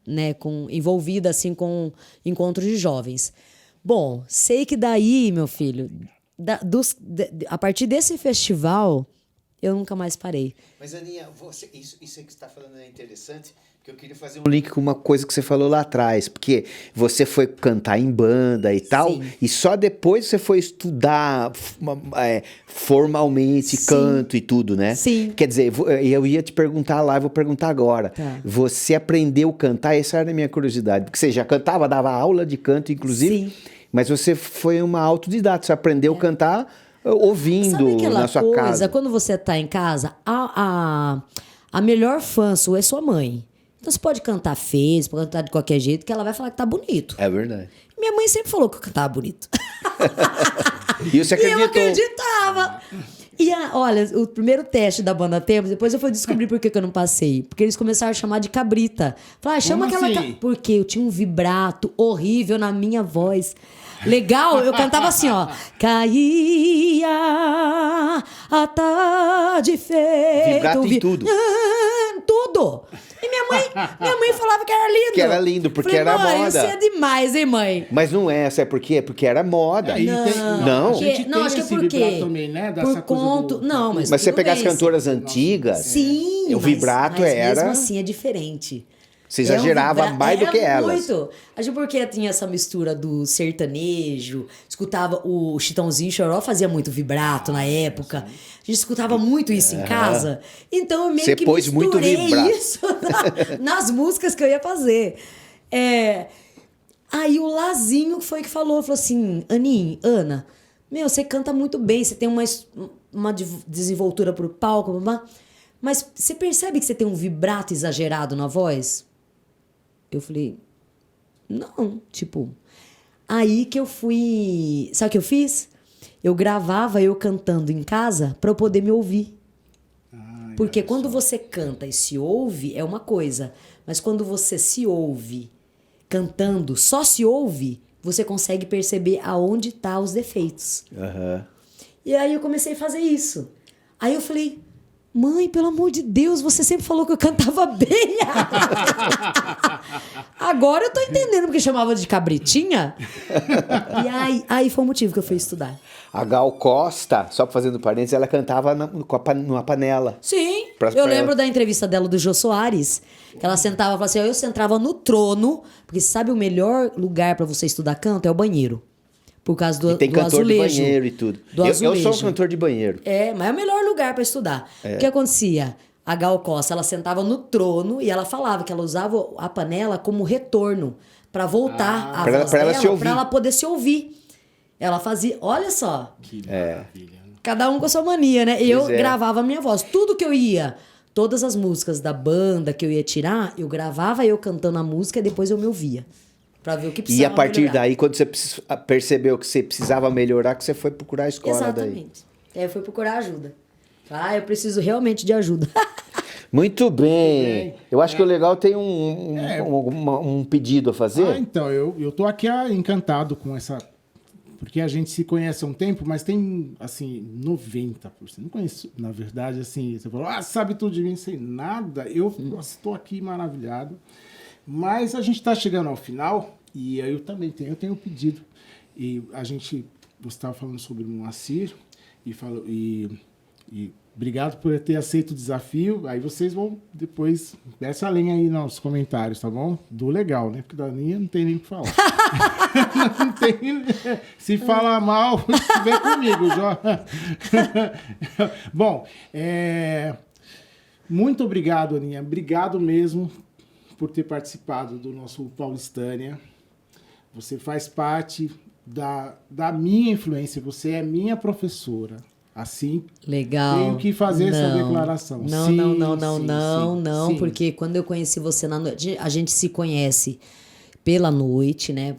S3: né, envolvida assim, com encontros de jovens. Bom, sei que daí, meu filho, a partir desse festival, eu nunca mais parei.
S1: Mas, Aninha, isso que você está falando é interessante, porque eu queria fazer um link com uma coisa que você falou lá atrás, porque você foi cantar em banda e tal,
S3: Sim.
S1: E só depois você foi estudar formalmente canto e tudo, né?
S3: Sim.
S1: Quer dizer, eu ia te perguntar lá, eu vou perguntar agora.
S3: Tá.
S1: Você aprendeu a cantar? Essa era a minha curiosidade, porque você já cantava, dava aula de canto, inclusive,
S3: Sim.
S1: Mas você foi uma autodidata, você aprendeu a cantar ouvindo
S3: Sabe aquela
S1: na sua
S3: coisa,
S1: casa.
S3: quando você tá em casa, a melhor fã sua é sua mãe. Então você pode cantar feio, pode cantar de qualquer jeito, que ela vai falar que tá bonito.
S1: É verdade.
S3: Minha mãe sempre falou que eu cantava bonito.
S1: E você acreditou?
S3: E eu acreditava. Olha, o primeiro teste da banda Tempos, depois eu fui descobrir por que eu não passei. Porque eles começaram a chamar de cabrita. Falaram, chama
S2: Como
S3: aquela...
S2: assim?
S3: Porque eu tinha um vibrato horrível na minha voz. Legal, eu cantava assim, ó. Caía a tarde feita.
S1: Vibrato em tudo.
S3: Tudo. E minha mãe falava que era lindo.
S1: Que era lindo, porque
S3: Falei,
S1: era
S3: mãe,
S1: moda.
S3: Você é demais, hein, mãe?
S1: Mas não é, sabe por quê? É porque era moda.
S2: Aí tem-
S1: Não.
S2: a gente
S3: Não,
S2: tem
S3: acho que é
S2: esse
S3: porque...
S2: vibrato também, né? Dessa
S3: Por
S2: coisa
S3: conta...
S2: do-
S3: Não, mas
S1: Mas você
S3: tudo
S1: pegar
S3: bem,
S1: as cantoras antigas,
S3: Sim,
S1: o vibrato
S3: mas
S1: era...
S3: mesmo assim é diferente.
S1: Você exagerava mais do que elas.
S3: Muito. Acho porque tinha essa mistura do sertanejo, escutava o Chitãozinho Choró, fazia muito vibrato na época. A gente escutava muito isso em casa. Então eu meio
S1: Você
S3: que
S1: pôs muito
S3: misturei
S1: vibrato.
S3: isso nas músicas que eu ia fazer. Aí o Lazinho foi que falou assim, Ana, você canta muito bem, você tem uma desenvoltura pro palco, mas você percebe que você tem um vibrato exagerado na voz? Eu falei, não, Aí que eu fui... Sabe o que eu fiz? Eu gravava eu cantando em casa pra eu poder me ouvir. Porque quando você canta e se ouve, é uma coisa. Mas quando você se ouve cantando, só se ouve, você consegue perceber aonde tá os defeitos.
S1: Aham.
S3: E aí eu comecei a fazer isso. Aí eu falei... Mãe, pelo amor de Deus, você sempre falou que eu cantava bem. Agora eu tô entendendo porque chamava de cabritinha. E aí foi o motivo que eu fui estudar.
S1: A Gal Costa, só fazendo parênteses, ela cantava numa panela.
S3: Sim,
S1: Pra
S3: eu lembro
S1: ela.
S3: da entrevista dela do Jô Soares, que ela sentava e falava assim, eu sentava no trono, porque sabe o melhor lugar pra você estudar canto? É o banheiro. Por causa do,
S1: E tem
S3: do
S1: cantor
S3: azulejo.
S1: de banheiro e tudo.
S3: Do
S1: Eu sou um
S3: azulejo.
S1: cantor de banheiro.
S3: Mas é o melhor lugar pra estudar. O que acontecia? A Gal Costa, ela sentava no trono e ela falava que ela usava a panela como retorno pra voltar a
S1: Pra
S3: voz
S1: ela
S3: dela,
S1: se ouvir.
S3: pra ela poder se ouvir. Ela fazia, olha só,
S2: Que maravilha.
S3: cada um com a sua mania, né? Eu
S1: Pois é.
S3: gravava a minha voz. Tudo que eu ia, todas as músicas da banda que eu ia tirar, eu gravava eu cantando a música e depois eu me ouvia. Pra ver o que
S1: E
S3: precisava
S1: a partir
S3: melhorar.
S1: daí, quando você percebeu que você precisava melhorar, que você foi procurar a escola daí.
S3: Exatamente. Aí eu fui procurar ajuda. Eu preciso realmente de ajuda.
S1: Muito bem.
S2: bem.
S1: Eu acho que o legal tem um pedido a fazer.
S2: Então, eu tô aqui encantado com essa... Porque a gente se conhece há um tempo, mas tem, assim, 90%. Não conheço, na verdade, assim, você falou, sabe tudo de mim, sei nada. Eu estou aqui maravilhado. Mas a gente está chegando ao final e eu também tenho um pedido. E você estava falando sobre o Moacir e obrigado por ter aceito o desafio. Aí vocês vão depois desce a lenha aí nos comentários, tá bom? Do legal, né? Porque da linha não tem nem o que falar. Não tem, se falar mal, vem comigo, Jó. Bom, muito obrigado, Aninha. Obrigado mesmo por ter participado do nosso Paulistânia. Você faz parte da minha influência. Você é minha professora. Assim,
S3: Legal.
S2: tenho que fazer essa declaração.
S3: Não,
S2: Sim,
S3: não,
S2: sim.
S3: porque quando eu conheci você na noite, a gente se conhece pela noite, né,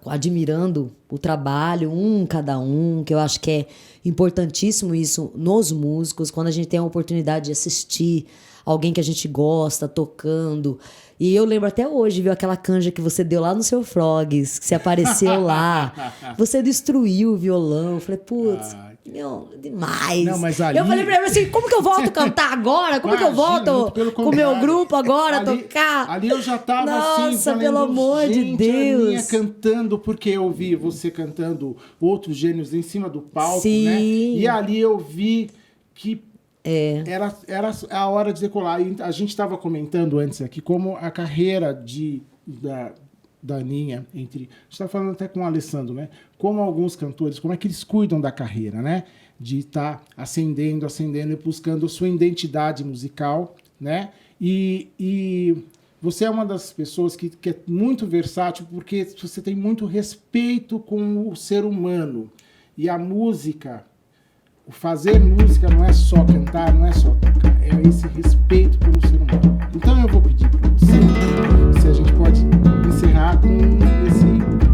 S3: admirando o trabalho, cada um, que eu acho que é importantíssimo isso nos músicos, quando a gente tem a oportunidade de assistir alguém que a gente gosta tocando. E eu lembro até hoje, viu, aquela canja que você deu lá no seu Frogs, que você apareceu lá. Você destruiu o violão. Eu falei, putz, demais.
S2: Não, mas ali-
S3: Eu falei pra ele assim, como que eu volto a cantar agora? Como que eu
S2: Imagina, muito
S3: volto
S2: pelo
S3: com o meu
S2: contrário.
S3: grupo agora a
S2: Ali-
S3: tocar?
S2: Ali eu já tava assim,
S3: Nossa,
S2: falando,
S3: pelo amor de
S2: gente, a Aninha
S3: Deus.
S2: cantando, porque eu vi você cantando outros gênios em cima do palco,
S3: Sim.
S2: né? E ali eu vi que era a hora de decolar. E a gente estava comentando antes aqui como a carreira da Aninha, a gente estava falando até com o Alessandro, né? Como alguns cantores, como é que eles cuidam da carreira, né? De estar ascendendo e buscando a sua identidade musical, né? E você é uma das pessoas que é muito versátil porque você tem muito respeito com o ser humano. E a música, o fazer música não é só cantar, não é só tocar, é esse respeito pelo ser humano. Então eu vou pedir para você se a gente pode encerrar com esse...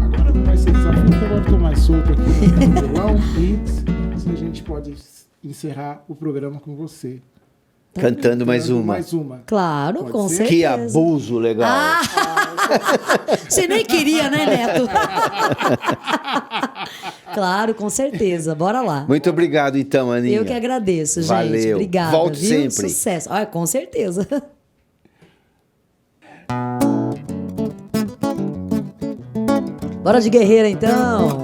S2: Agora não vai ser desafio, porque agora eu estou mais solto aqui no violão. E se a gente pode encerrar o programa com você.
S1: Cantando mais uma.
S2: Mais uma.
S3: Claro,
S2: Pode
S3: com
S2: ser?
S3: certeza.
S1: Que abuso legal.
S3: Você nem queria, né, Neto? Claro, com certeza. Bora lá.
S1: Muito obrigado, então, Aninha.
S3: Eu que agradeço, gente.
S1: Valeu.
S3: Obrigada.
S1: Volte
S3: viu?
S1: sempre.
S3: Sucesso. Ah, com certeza. Bora de guerreira, então.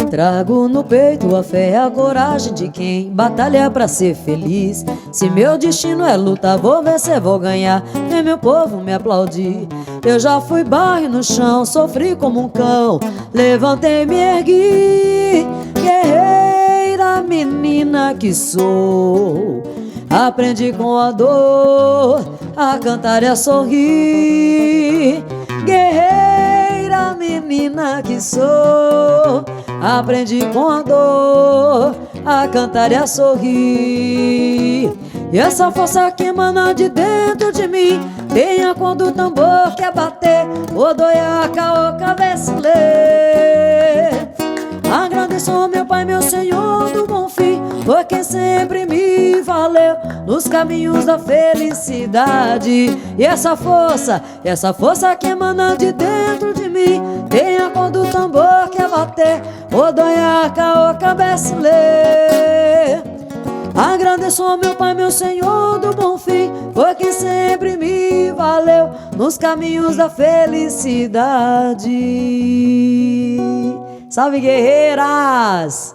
S3: Trago no peito a fé e a coragem de quem batalha pra ser feliz. Se meu destino é lutar, vou vencer, vou ganhar. Vem meu povo me aplaudir. Eu já fui barro no chão, sofri como um cão. Levantei, me ergui. Guerreira, menina que sou. Aprendi com a dor a cantar e a sorrir. Guerreira, menina que sou. Aprendi com a dor a cantar e a sorrir. E essa força que emana de dentro de mim, tenha quando o tambor quer bater, odoiaca, o cabecilê. Agradeço ao meu Pai, meu Senhor do bom fim, porque sempre me valeu nos caminhos da felicidade. E essa força que emana de dentro de mim, tenha quando o tambor quer bater, odoiaca, o cabecilê. Agradeço ao meu Pai, meu Senhor do bom fim, porque sempre me valeu nos caminhos da felicidade. Salve, guerreiras!